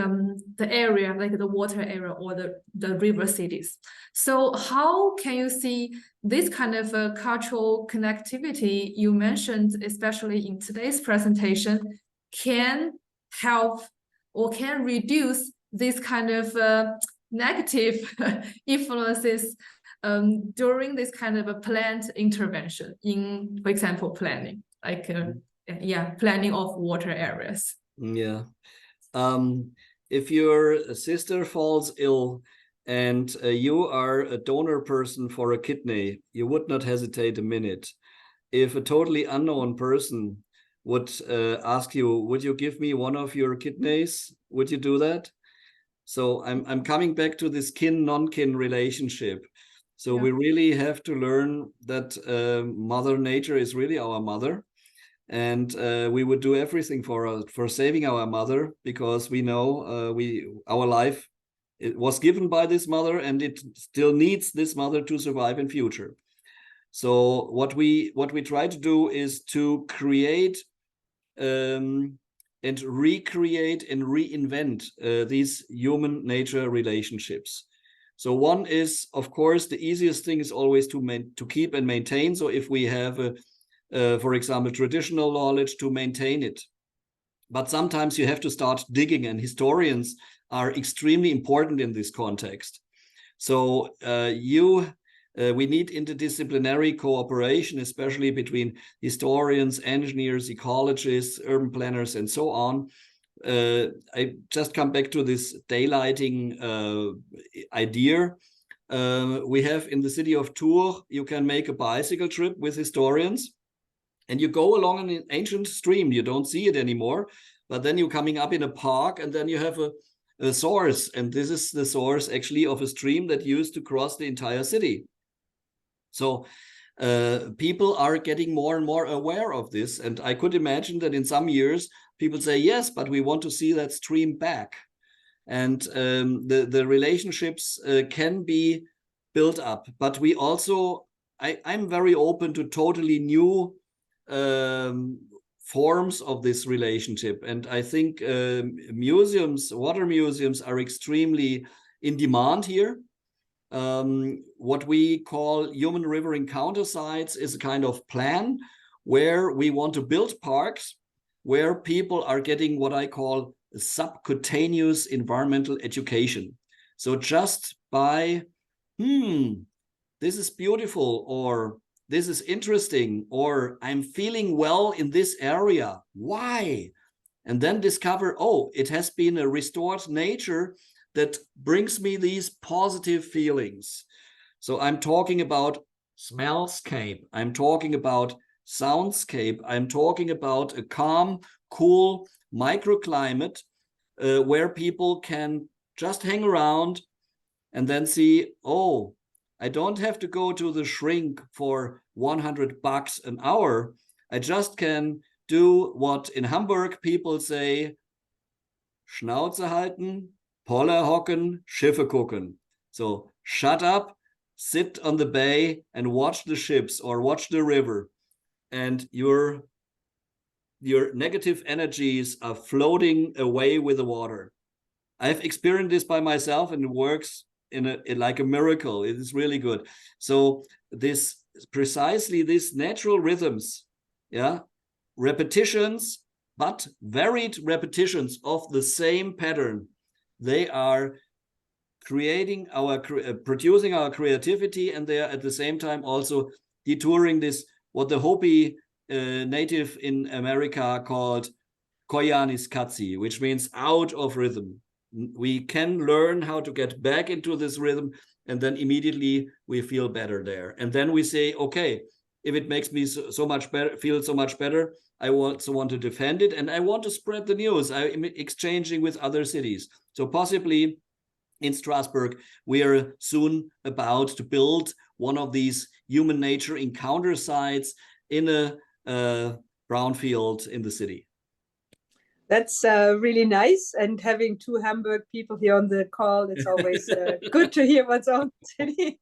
area, like the water area or the river cities. So how can you see this kind of cultural connectivity you mentioned, especially in today's presentation, can help or can reduce this kind of negative influences during this kind of a planned intervention in, for example, planning, like planning of water areas? Yeah. If your sister falls ill and you are a donor person for a kidney, you would not hesitate a minute. If a totally unknown person would ask you, would you give me one of your kidneys? Would you do that? So I'm coming back to this kin-non-kin relationship. So we really have to learn that Mother Nature is really our mother. And we would do everything for saving our mother, because we know our life, it was given by this mother, and it still needs this mother to survive in future. So what we try to do is to create and recreate and reinvent these human-nature relationships. So one is, of course, the easiest thing is always to keep and maintain. So if we have for example, traditional knowledge, to maintain it. But sometimes you have to start digging, and historians are extremely important in this context. So you We need interdisciplinary cooperation, especially between historians, engineers, ecologists, urban planners, and so on. I just come back to this daylighting idea. We have in the city of Tours, you can make a bicycle trip with historians, and you go along an ancient stream. You don't see it anymore, but then you're coming up in a park, and then you have a source, and this is the source actually of a stream that used to cross the entire city. So people are getting more and more aware of this, and I could imagine that in some years people say, yes, but we want to see that stream back. And the relationships can be built up, but we also, I'm very open to totally new forms of this relationship. And I think museums, water museums are extremely in demand here. What we call human river encounter sites is a kind of plan where we want to build parks where people are getting what I call subcutaneous environmental education. So just by, this is beautiful, or this is interesting, or I'm feeling well in this area. Why? And then discover, oh, it has been a restored nature that brings me these positive feelings. So I'm talking about smellscape. I'm talking about soundscape. I'm talking about a calm, cool microclimate where people can just hang around and then see, oh, I don't have to go to the shrink for $100 an hour. I just can do what in Hamburg people say, Schnauze halten, Poller hocken, Schiffe gucken. So shut up, sit on the bay and watch the ships or watch the river, and your negative energies are floating away with the water. I've experienced this by myself, and it works in like a miracle. It is really good. So this precisely this natural rhythms, yeah, repetitions, but varied repetitions of the same pattern. They are creating our producing our creativity, and they are at the same time also detouring this, what the Hopi native in America called Koyanis Katsi, which means out of rhythm. We can learn how to get back into this rhythm, and then immediately we feel better there. And then we say, okay, if it makes me so much better, feel so much better, I also want to defend it, and I want to spread the news. I'm exchanging with other cities. So possibly in Strasbourg, we are soon about to build one of these human nature encounter sites in a brownfield in the city. That's really nice. And having two Hamburg people here on the call, it's always good to hear what's on city.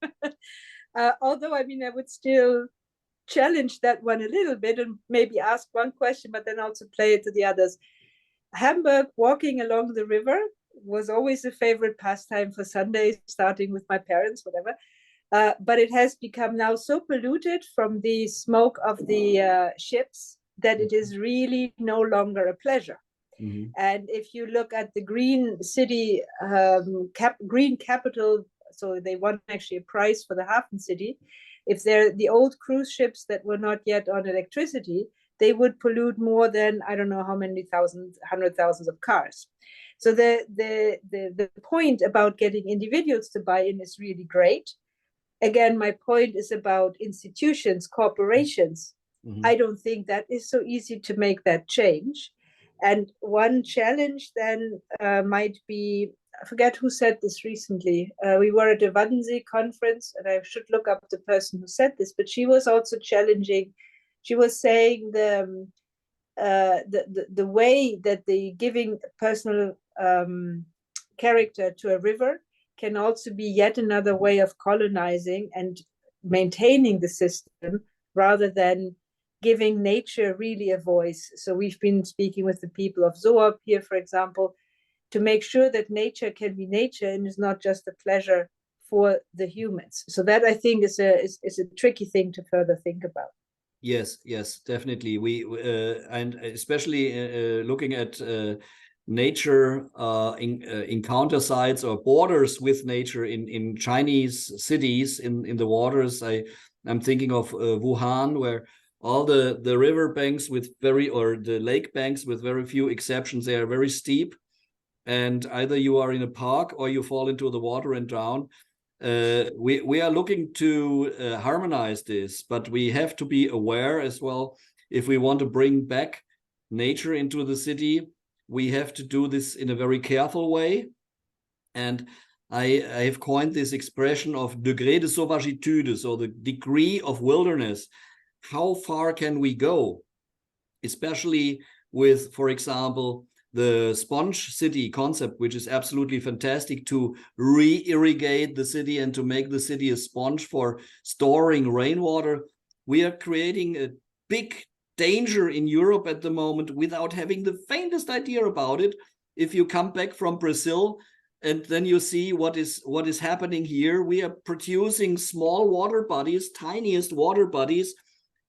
Although, I mean, I would still challenge that one a little bit and maybe ask one question, but then also play it to the others. Hamburg, walking along the river was always a favorite pastime for Sundays, starting with my parents, whatever. But it has become now so polluted from the smoke of the ships that it is really no longer a pleasure. Mm-hmm. And if you look at the green city, green capital, so they won actually a prize for the Hafen city. If they're the old cruise ships that were not yet on electricity, they would pollute more than, I don't know how many thousands, 100,000 of cars. So the point about getting individuals to buy in is really great. Again, my point is about institutions, corporations. Mm-hmm. I don't think that is so easy to make that change. And one challenge then might be, I forget who said this recently. We were at a Wannsee conference, and I should look up the person who said this, but she was also challenging. She was saying the way that the giving personal character to a river can also be yet another way of colonizing and maintaining the system rather than giving nature really a voice. So we've been speaking with the people of Zoab here, for example, to make sure that nature can be nature and is not just a pleasure for the humans. So that, I think, is a tricky thing to further think about. Yes, definitely. We and especially looking at nature encounter sites or borders with nature in Chinese cities in the waters. I'm thinking of Wuhan, where all the river banks or the lake banks with very few exceptions, they are very steep, and either you are in a park or you fall into the water and drown. We are looking to harmonize this, but we have to be aware as well. If we want to bring back nature into the city, we have to do this in a very careful way. And I have coined this expression of degré de sauvagitude, so the degree of wilderness. How far can we go? Especially with, for example, the sponge city concept, which is absolutely fantastic to re-irrigate the city and to make the city a sponge for storing rainwater. We are creating a big danger in Europe at the moment without having the faintest idea about it. If you come back from Brazil and then you see what is happening here, we are producing small water bodies, tiniest water bodies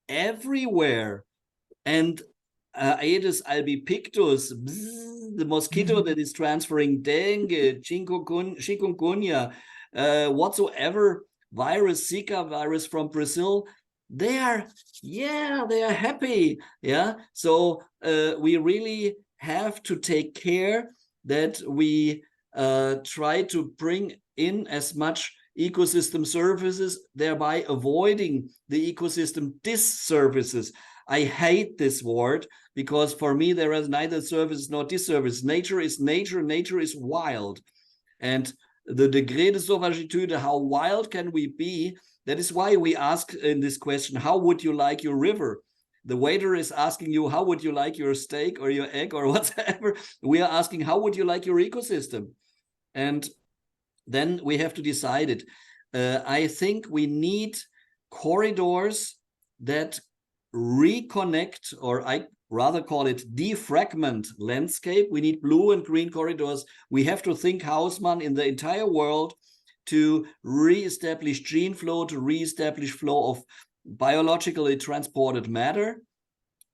everywhere. And Aedes albopictus, the mosquito that is transferring dengue, chikungunya, whatsoever virus, Zika virus from Brazil, they are happy. Yeah. So we really have to take care that we try to bring in as much ecosystem services, thereby avoiding the ecosystem disservices. I hate this word because for me there is neither service nor disservice. Nature is nature, nature is wild. And the degré de sauvagitude, how wild can we be? That is why we ask in this question, how would you like your river? The waiter is asking you, how would you like your steak or your egg or whatever? We are asking, how would you like your ecosystem? And then we have to decide it. I think we need corridors that reconnect, or I rather call it defragment landscape. We need blue and green corridors. We have to think Hausmann in the entire world to re-establish gene flow, to re-establish flow of biologically transported matter.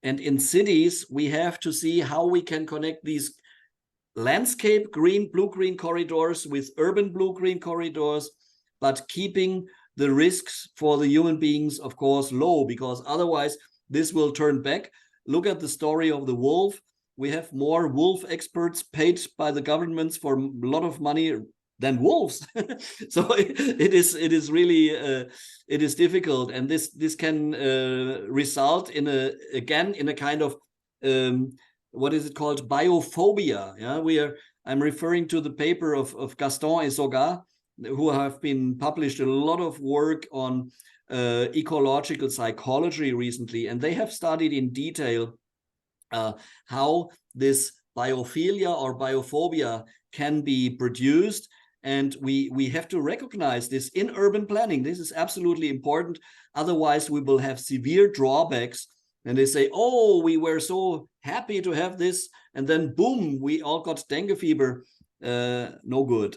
And in cities, we have to see how we can connect these landscape blue-green corridors with urban blue-green corridors, but keeping the risks for the human beings, of course, low, because otherwise this will turn back. Look at the story of the wolf. We have more wolf experts paid by the governments for a lot of money than wolves. So it is really it is difficult, and this can result in a kind of what is it called, biophobia. Yeah, I'm referring to the paper of Gaston and Soga, who have been published a lot of work on ecological psychology recently, and they have studied in detail how this biophilia or biophobia can be produced. And we have to recognize this in urban planning. This is absolutely important. Otherwise, we will have severe drawbacks. And they say, oh, we were so happy to have this. And then, boom, we all got dengue fever. No good.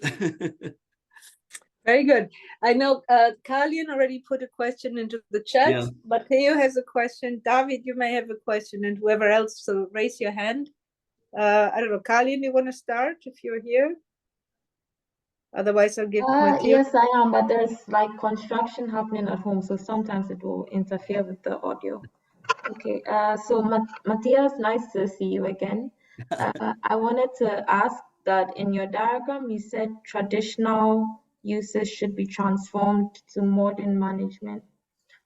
Very good. I know Karl-Jan already put a question into the chat. Yeah. Matteo has a question. David, you may have a question, and whoever else, so raise your hand. I don't know, Karl-Jan, you want to start if you're here? Otherwise, I'll give Matteo. Yes, I am, but there's like construction happening at home, so sometimes it will interfere with the audio. Okay, so Matthias, nice to see you again. I wanted to ask that in your diagram, you said traditional uses should be transformed to modern management.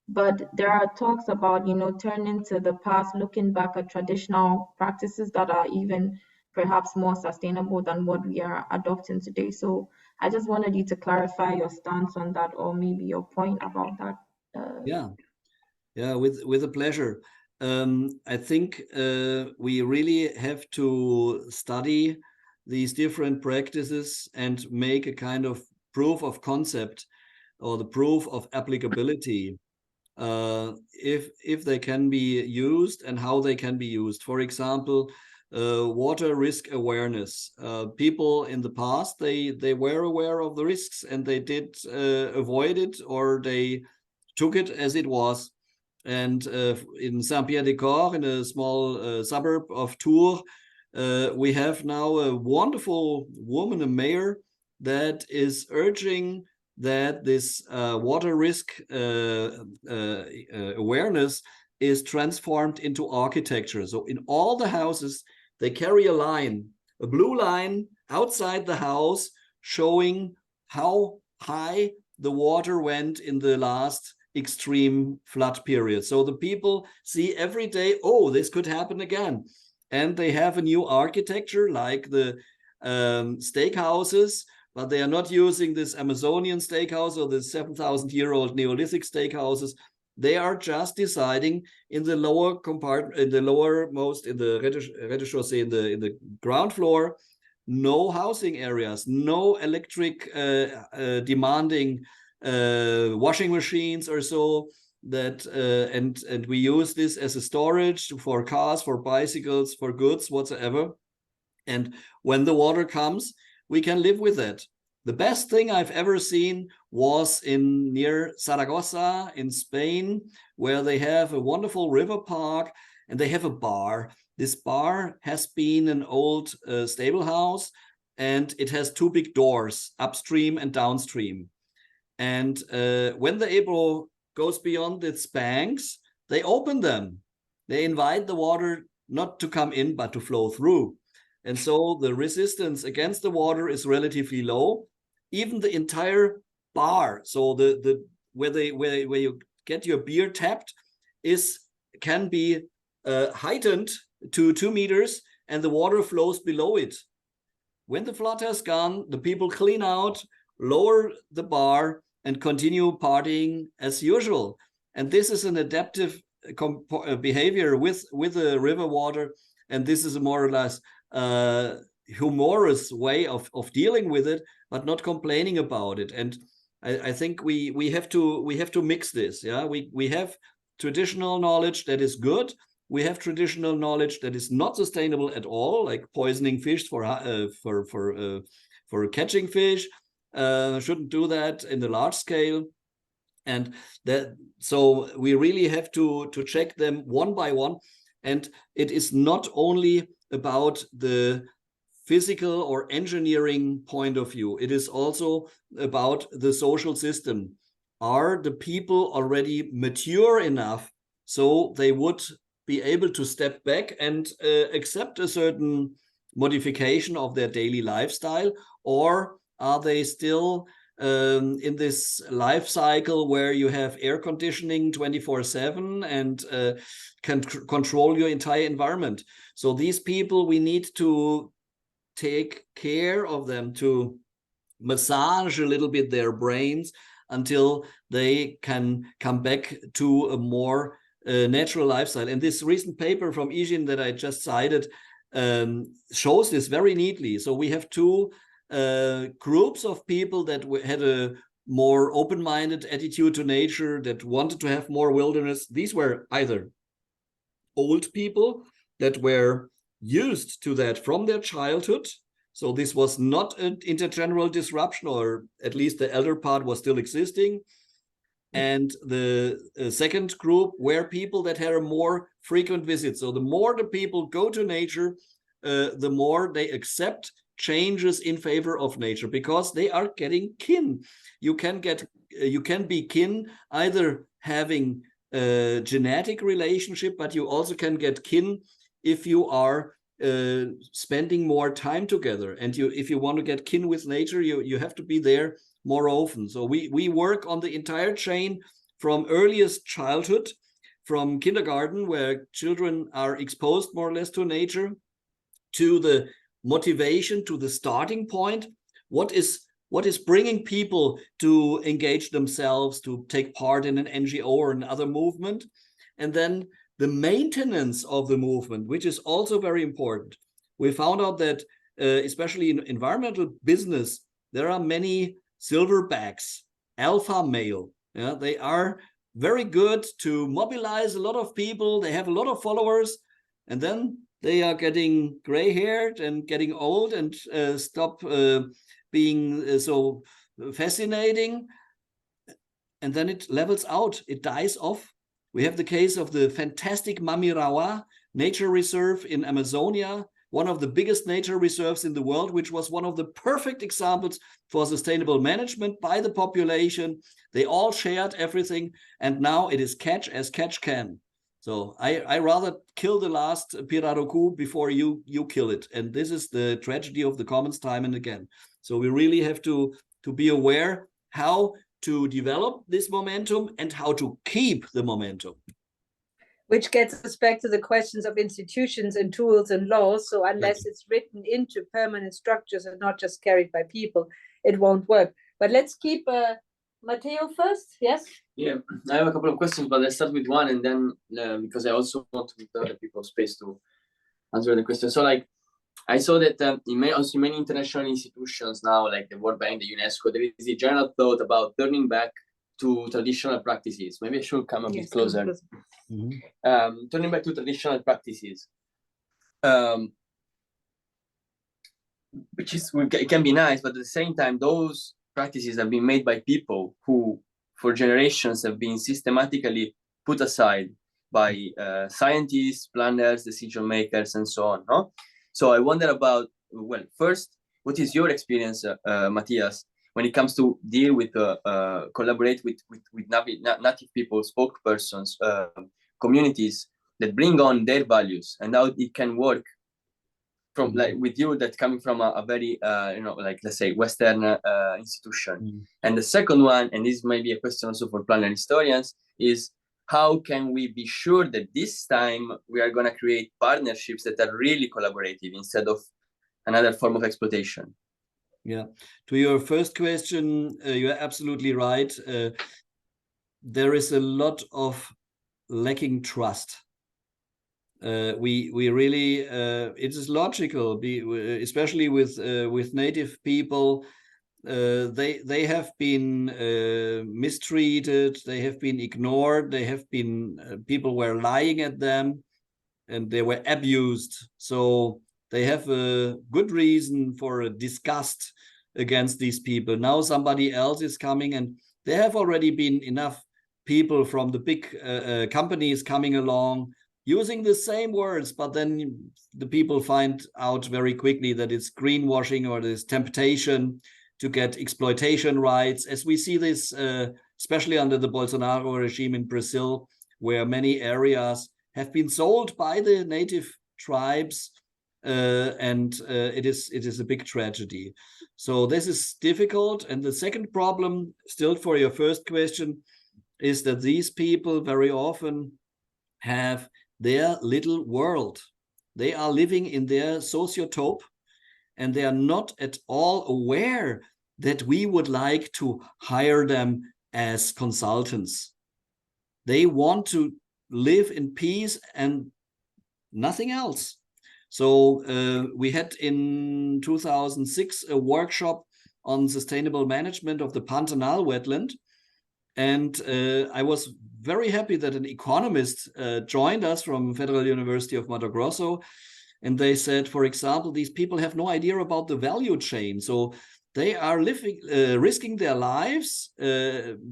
But there are talks about, turning to the past, looking back at traditional practices that are even perhaps more sustainable than what we are adopting today. So I just wanted you to clarify your stance on that, or maybe your point about that. Yeah, with a pleasure. I think we really have to study these different practices and make a kind of proof of concept or the proof of applicability, if they can be used and how they can be used. For example, water risk awareness. People in the past, they were aware of the risks and they did avoid it, or they took it as it was. And in Saint-Pierre-des-Corps, in a small suburb of Tours, we have now a wonderful woman, a mayor, that is urging that this water risk awareness is transformed into architecture. So in all the houses, they carry a line, a blue line outside the house, showing how high the water went in the last extreme flood period. So the people see every day, oh, this could happen again. And they have a new architecture like the steakhouses, but they are not using this Amazonian steakhouse or the 7,000-year-old Neolithic steakhouses. They are just deciding in the lower compartment, in the lowermost, in the rez-de-chaussée, in the ground floor, no housing areas, no electric demanding washing machines or so. That and we use this as a storage for cars, for bicycles, for goods, whatsoever. And when the water comes, we can live with it. The best thing I've ever seen was near Zaragoza in Spain, where they have a wonderful river park and they have a bar. This bar has been an old stable house, and it has two big doors, upstream and downstream. And when the Ebro goes beyond its banks, they open them. They invite the water not to come in, but to flow through. And so the resistance against the water is relatively low. Even the entire bar, so where you get your beer tapped, can be heightened to 2 meters, and the water flows below it. When the flood has gone, the people clean out, lower the bar, and continue partying as usual. And this is an adaptive behavior with the river water, and this is a more or less humorous way of dealing with it, but not complaining about it. And I think we have to mix this. Yeah, we have traditional knowledge that is good. We have traditional knowledge that is not sustainable at all, like poisoning fish for catching fish. Shouldn't do that in the large scale. And so we really have to check them one by one. And it is not only about the physical or engineering point of view. It is also about the social system. Are the people already mature enough so they would be able to step back and accept a certain modification of their daily lifestyle? Or are they still in this life cycle where you have air conditioning 24/7 and can control your entire environment? So these people, we need to take care of them, to massage a little bit their brains until they can come back to a more natural lifestyle. And this recent paper from Ijin that I just cited shows this very neatly. So we have two groups of people that had a more open-minded attitude to nature, that wanted to have more wilderness. These were either old people that were used to that from their childhood. So this was not an intergeneral disruption, or at least the elder part was still existing. And the second group were people that had a more frequent visit. So the more the people go to nature, the more they accept changes in favor of nature, because they are getting kin. You can be kin either having a genetic relationship, but you also can get kin if you are spending more time together. And if you want to get kin with nature, you have to be there more often. So we work on the entire chain from earliest childhood, from kindergarten, where children are exposed more or less to nature, to the motivation, to the starting point. What is bringing people to engage themselves, to take part in an NGO or another movement? And then the maintenance of the movement, which is also very important. We found out that especially in environmental business, there are many silverbacks, alpha male. Yeah, they are very good to mobilize a lot of people. They have a lot of followers, and then they are getting gray-haired and getting old and stop being so fascinating. And then it levels out, it dies off. We have the case of the fantastic Mamirawa nature reserve in Amazonia, one of the biggest nature reserves in the world, which was one of the perfect examples for sustainable management by the population. They all shared everything, and now it is catch as catch can. So I rather kill the last pirarucu before you kill it. And this is the tragedy of the commons time and again. So we really have to be aware how to develop this momentum and how to keep the momentum. Which gets us back to the questions of institutions and tools and laws. So unless it's written into permanent structures and not just carried by people, it won't work. But let's keep Matteo first. Yes? Yeah, I have a couple of questions, but let's start with one, and then because I also want to give other people space to answer the question. So like, I saw that in many international institutions now, like the World Bank, the UNESCO, there is a general thought about turning back to traditional practices. Maybe I should come a bit closer. Mm-hmm. Turning back to traditional practices, which is, it can be nice, but at the same time, those practices have been made by people who, for generations, have been systematically put aside by scientists, planners, decision makers, and so on. No? So I wonder about, well, first, what is your experience, Matthias, when it comes to deal with, collaborate with native people, spokespersons, communities that bring on their values, and how it can work from, like, with you, that coming from a very, like, let's say, Western institution. And the second one, and this may be a question also for planner historians, is how can we be sure that this time we are going to create partnerships that are really collaborative instead of another form of exploitation? Yeah, to your first question, you're absolutely right. There is a lot of lacking trust. We really, it is logical, especially with native people. They have been mistreated, they have been ignored, they have been, people were lying at them, and they were abused. So they have a good reason for a disgust against these people. Now somebody else is coming, and there have already been enough people from the big companies coming along using the same words, but then the people find out very quickly that it's greenwashing or there's temptation to get exploitation rights, as we see this, especially under the Bolsonaro regime in Brazil, where many areas have been sold by the native tribes, and it is a big tragedy. So this is difficult. And the second problem, still for your first question, is that these people very often have their little world. They are living in their sociotope, and they are not at all aware that we would like to hire them as consultants. They want to live in peace and nothing else. So we had in 2006 a workshop on sustainable management of the Pantanal wetland. And I was very happy that an economist joined us from Federal University of Mato Grosso. And they said, for example, these people have no idea about the value chain. So they are risking their lives,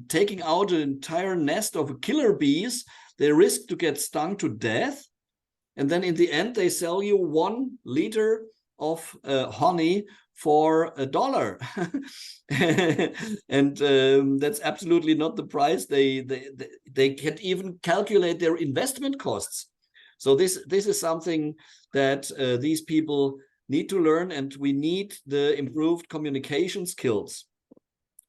taking out an entire nest of killer bees. They risk to get stung to death. And then in the end, they sell you 1 liter of honey for $1. And that's absolutely not the price. They can't even calculate their investment costs. So this is something that these people need to learn, and we need the improved communication skills,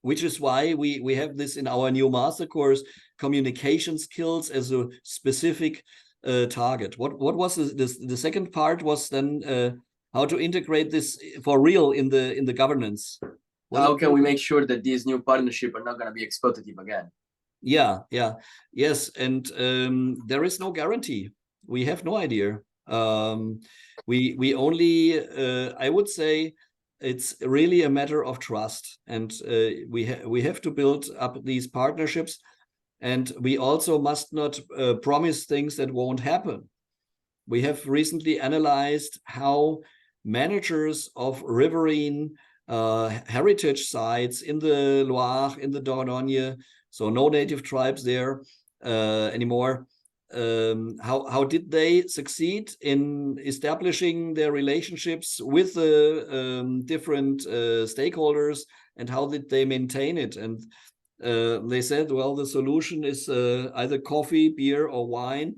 which is why we have this in our new master course, communication skills as a specific target. What was the second part was then how to integrate this for real in the governance. How can we make sure that these new partnerships are not going to be exploitative again? Yes, and there is no guarantee. We have no idea. We only, I would say, it's really a matter of trust, and we have to build up these partnerships, and we also must not promise things that won't happen. We have recently analyzed how managers of riverine heritage sites in the Loire, in the Dordogne, so no native tribes there anymore, how did they succeed in establishing their relationships with the different stakeholders, and how did they maintain it? And they said, well, the solution is either coffee, beer, or wine.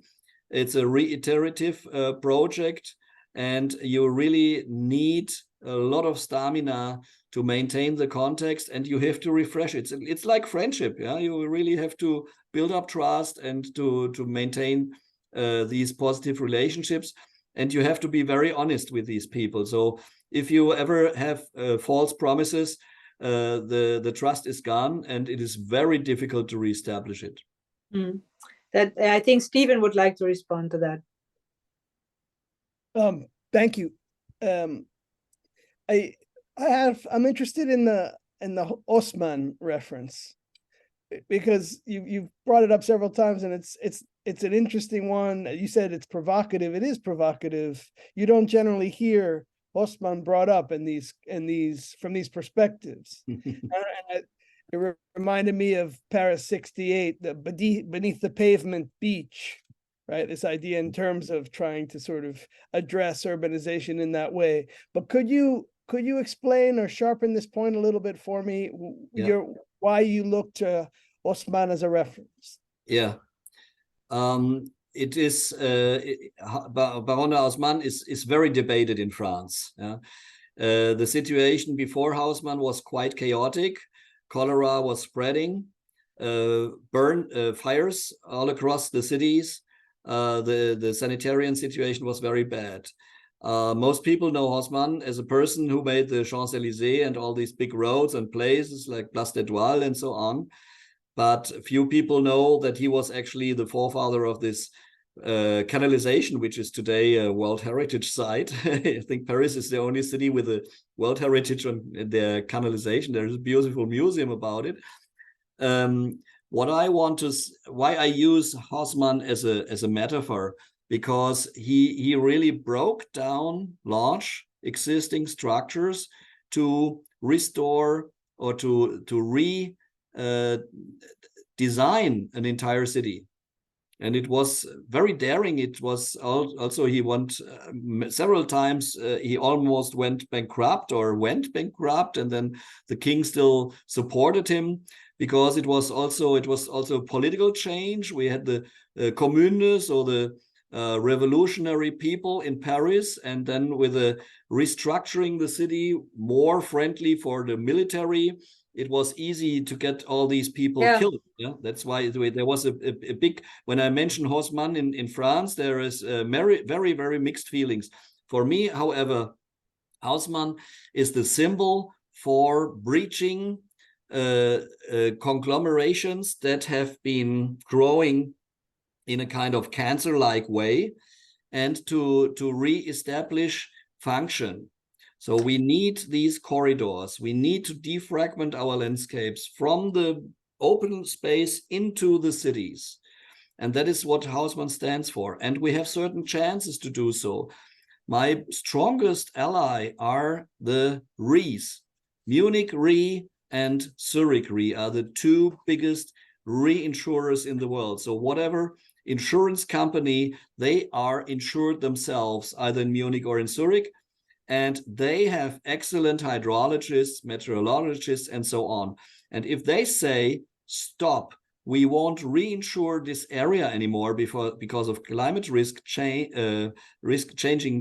It's a reiterative project, and you really need a lot of stamina to maintain the context, and you have to refresh it. It's like friendship, yeah. You really have to build up trust and to maintain these positive relationships, and you have to be very honest with these people. So if you ever have false promises, the trust is gone, and it is very difficult to reestablish it. That I think Stephen would like to respond to that. Thank you. I'm interested in the Osman reference, because you've brought it up several times, and it's an interesting one. You said it's provocative. It is provocative. You don't generally hear Osman brought up from these perspectives. And it reminded me of Paris 68, the beneath the pavement beach, right? This idea in terms of trying to sort of address urbanization in that way. But could you explain or sharpen this point a little bit for me? Yeah. Why you look to Osman as a reference? Yeah. It is Baron Haussmann is very debated in France. Yeah? The situation before Haussmann was quite chaotic. Cholera was spreading, fires all across the cities. The sanitarian situation was very bad. Most people know Haussmann as a person who made the Champs-Élysées and all these big roads and places like Place d'Étoile and so on. But few people know that he was actually the forefather of this canalization, which is today a World Heritage Site. I think Paris is the only city with a World Heritage on their canalization. There's a beautiful museum about it. Why I use Haussmann as a metaphor, because he really broke down large existing structures to restore or to design an entire city. And it was very daring. It was also, he went several times, he almost went bankrupt, and then the king still supported him, because it was also political change. We had the Commune, so the revolutionary people in Paris, and then with the restructuring the city more friendly for the military, it was easy to get all these people killed. Yeah, that's why there was a big. When I mention Haussmann in France, there is very, very mixed feelings. For me, however, Haussmann is the symbol for breaching conglomerations that have been growing in a kind of cancer-like way, and to re-establish function. So we need these corridors. We need to defragment our landscapes from the open space into the cities. And that is what Haussmann stands for. And we have certain chances to do so. My strongest ally are the REs. Munich Re and Zurich Re are the two biggest reinsurers in the world. So whatever insurance company, they are insured themselves, either in Munich or in Zurich. And they have excellent hydrologists, meteorologists, and so on. And if they say, stop, we won't reinsure this area anymore because of climate risk, changing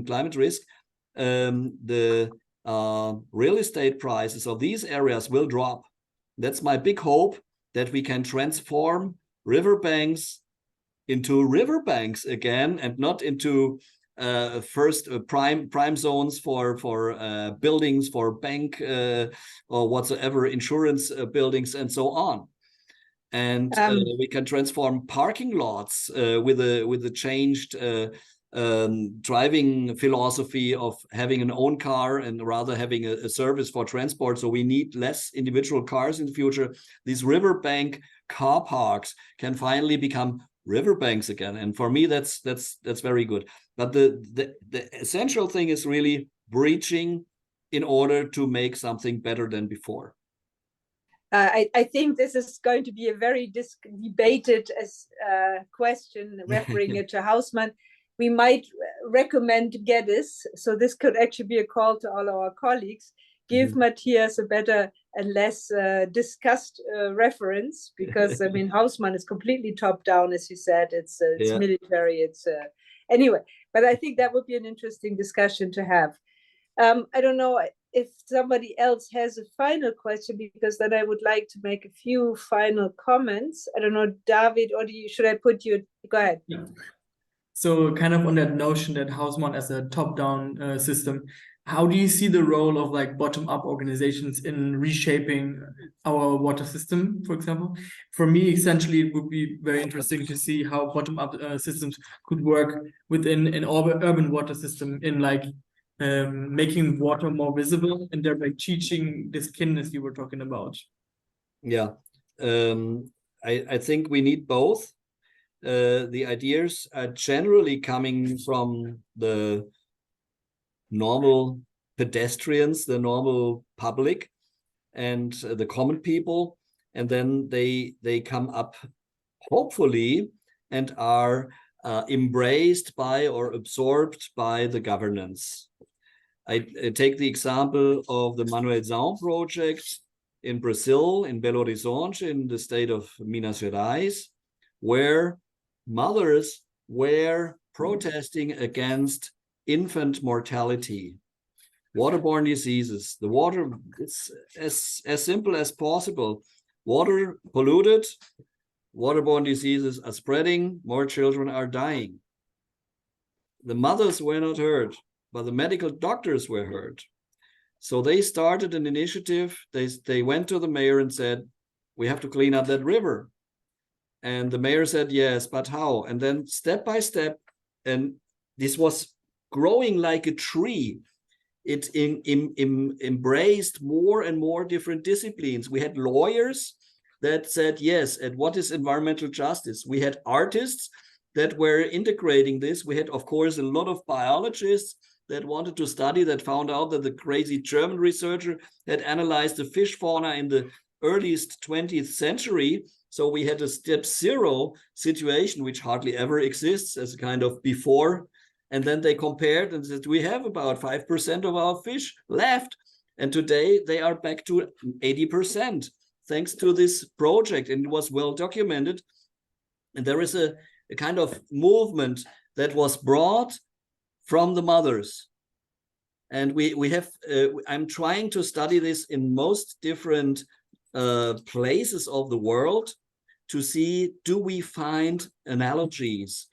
climate risk, the real estate prices of these areas will drop. That's my big hope, that we can transform riverbanks into riverbanks again, and not into prime zones for buildings, for bank or whatsoever, insurance buildings, and so on. And we can transform parking lots with a changed driving philosophy of having an own car and rather having a service for transport. So we need less individual cars in the future. These riverbank car parks can finally become riverbanks again, and for me that's very good. But the essential thing is really breaching in order to make something better than before. I think this is going to be a very debated question, referring it to Hausmann. We might recommend Geddes, so this could actually be a call to all our colleagues. Give Matthias a better and less discussed reference, because I mean Hausmann is completely top down, as you said. It's military. It's anyway. But I think that would be an interesting discussion to have. I don't know if somebody else has a final question, because then I would like to make a few final comments. I don't know, David, or should I put you? Go ahead. Yeah. So kind of on that notion that Hausmann as a top-down system, how do you see the role of like bottom-up organizations in reshaping our water system, for example? For me, essentially, it would be very interesting to see how bottom-up systems could work within an urban water system in like making water more visible and thereby teaching this kindness you were talking about. Yeah, I think we need both. The ideas are generally coming from the normal pedestrians, the normal public, and the common people, and then they come up, hopefully, and are embraced by or absorbed by the governance. I take the example of the Manuelzão project in Brazil, in Belo Horizonte, in the state of Minas Gerais, where mothers were protesting against infant mortality, waterborne diseases. The water, it's as simple as possible. Water polluted, waterborne diseases are spreading, more children are dying. The mothers were not heard, but the medical doctors were heard. So they started an initiative. They went to the mayor and said, we have to clean up that river. And the mayor said, yes, but how? And then step by step, and this was growing like a tree. It embraced more and more different disciplines. We had lawyers that said, yes, and what is environmental justice? We had artists that were integrating this. We had, of course, a lot of biologists that wanted to study, that found out that the crazy German researcher had analyzed the fish fauna in the earliest 20th century. So we had a step zero situation, which hardly ever exists, as a kind of before. And then they compared and said, we have about 5% of our fish left. And today they are back to 80%, thanks to this project. And it was well documented. And there is a kind of movement that was brought from the mothers. And we have, I'm trying to study this in most different places of the world to see, do we find analogies?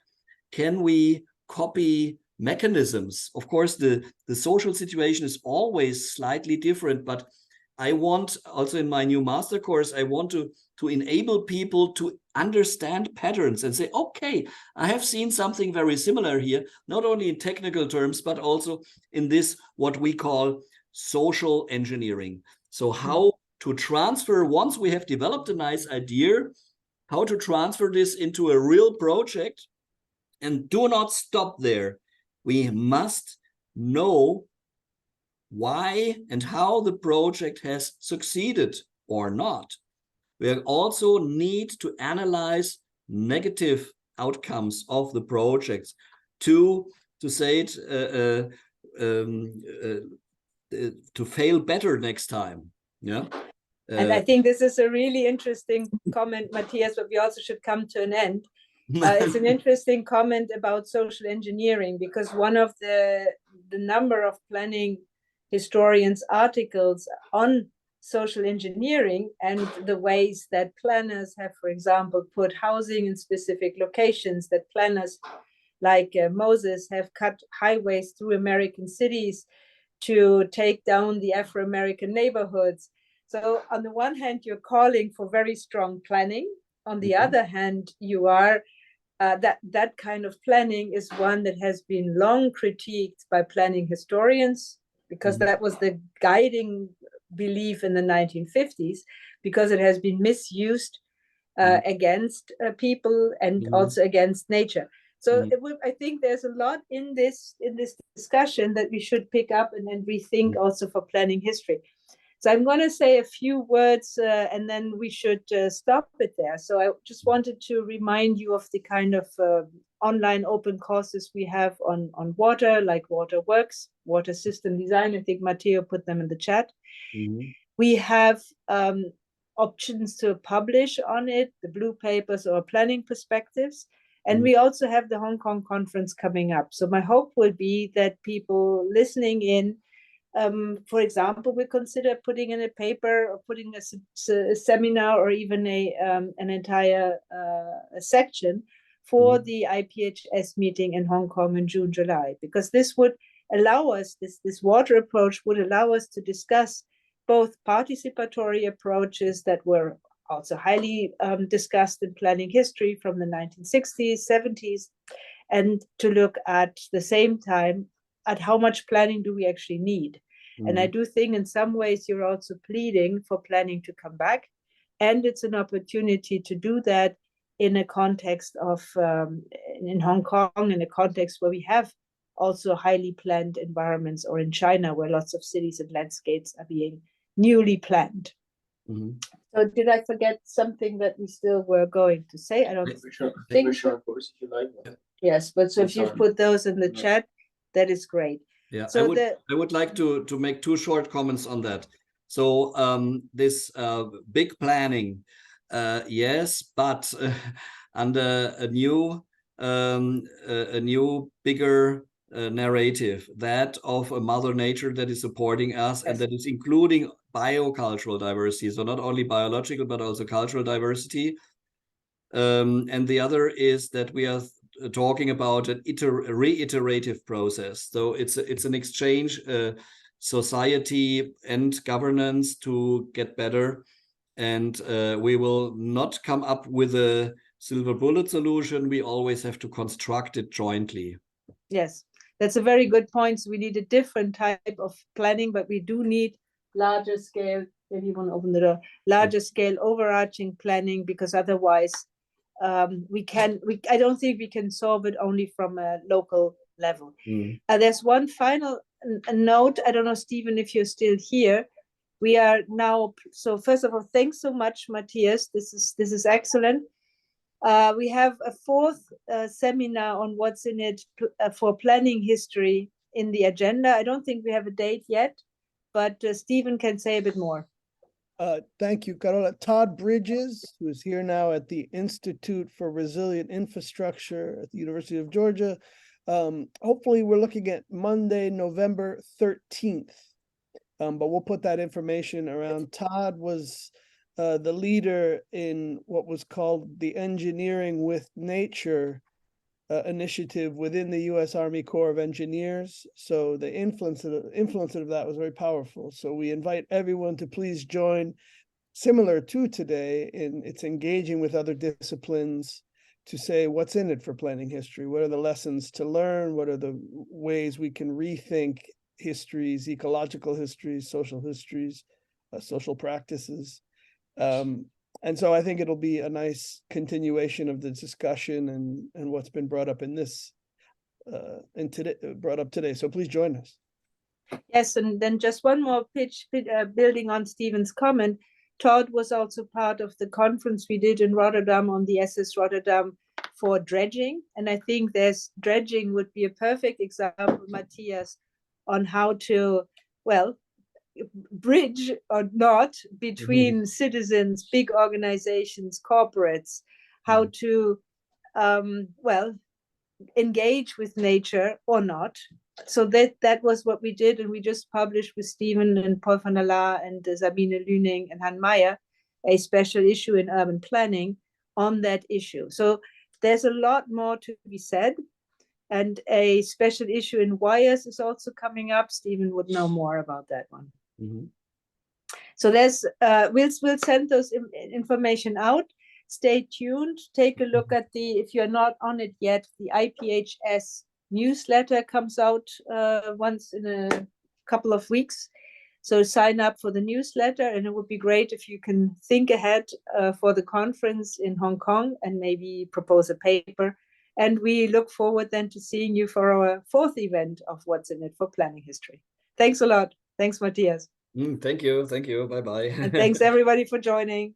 Can we copy mechanisms? Of course, the social situation is always slightly different, but I want, also in my new master course, I want to enable people to understand patterns and say, okay, I have seen something very similar here, not only in technical terms, but also in this, what we call social engineering. So how to transfer, once we have developed a nice idea, how to transfer this into a real project. And do not stop there. We must know why and how the project has succeeded or not. We also need to analyze negative outcomes of the projects to say it, to fail better next time. Yeah. And I think this is a really interesting comment, Matthias, but we also should come to an end. It's an interesting comment about social engineering, because one of the number of planning historians' articles on social engineering and the ways that planners have, for example, put housing in specific locations, that planners like Moses have cut highways through American cities to take down the Afro-American neighborhoods. So on the one hand, you're calling for very strong planning. On the other hand, you are that kind of planning is one that has been long critiqued by planning historians, because that was the guiding belief in the 1950s, because it has been misused against people and also against nature. So I think there's a lot in this discussion that we should pick up and then rethink also for planning history. So I'm going to say a few words and then we should stop it there. So I just wanted to remind you of the kind of online open courses we have on water, like Water Works, Water System Design. I think Matteo put them in the chat. Mm-hmm. We have options to publish on it, the blue papers or planning perspectives. And we also have the Hong Kong conference coming up. So my hope will be that people listening in, for example, we consider putting in a paper or putting a seminar or even an entire section for the IPHS meeting in Hong Kong in June, July, because this would allow us, this water approach would allow us to discuss both participatory approaches that were also highly discussed in planning history from the 1960s, 70s, and to look at the same time at how much planning do we actually need. Mm-hmm. And I do think in some ways you're also pleading for planning to come back. And it's an opportunity to do that in a context of, in Hong Kong, in a context where we have also highly planned environments, or in China where lots of cities and landscapes are being newly planned. Mm-hmm. So did I forget something that we still were going to say? I don't think so. Course, if you like. Yes, but so if you put those in the chat, that is great. Yeah, so I would like to make two short comments on that. So this big planning, yes, but under a new bigger narrative, that of a mother nature that is supporting us, yes, and that is including biocultural diversity, so not only biological but also cultural diversity. And the other is that we are talking about an reiterative process. So it's an exchange, society and governance to get better. And we will not come up with a silver bullet solution. We always have to construct it jointly. Yes, that's a very good point. So we need a different type of planning, but we do need larger scale, maybe you want to open the door, larger scale overarching planning, because otherwise I don't think we can solve it only from a local level. There's one final note. I don't know, Stephen, if you're still here. We are now, so first of all, thanks so much, Matthias. This is excellent. We have a fourth seminar on what's in it for planning history in the agenda. I don't think we have a date yet, but Stephen can say a bit more. Thank you, Carola. Todd Bridges, who is here now at the Institute for Resilient Infrastructure at the University of Georgia. Hopefully we're looking at Monday, November 13th, but we'll put that information around. Todd was the leader in what was called the Engineering with Nature initiative within the U.S. Army Corps of Engineers. So the influence of that was very powerful. So we invite everyone to please join, similar to today, in it's engaging with other disciplines to say what's in it for planning history. What are the lessons to learn? What are the ways we can rethink histories, ecological histories, social practices? And so I think it'll be a nice continuation of the discussion and what's been brought up in this brought up today. So please join us. Yes, and then just one more pitch, building on Stephen's comment. Todd was also part of the conference we did in Rotterdam on the SS Rotterdam for dredging. And I think dredging would be a perfect example, Matthias, on how to, well, bridge or not between citizens, big organizations, corporates, how to engage with nature or not. So that was what we did, and we just published with Stephen and Paul van der Laar and Sabine Lüning and Han Meyer a special issue in urban planning on that issue. So there's a lot more to be said, and a special issue in wires is also coming up. Stephen would know more about that one. So there's we'll send those information out. Stay tuned. Take a look at if you're not on it yet, the IPHS newsletter comes out once in a couple of weeks. So sign up for the newsletter, and it would be great if you can think ahead for the conference in Hong Kong and maybe propose a paper. And we look forward then to seeing you for our fourth event of What's in It for Planning History. Thanks a lot. Thanks, Matthias. Thank you. Thank you. Bye-bye. And thanks everybody for joining.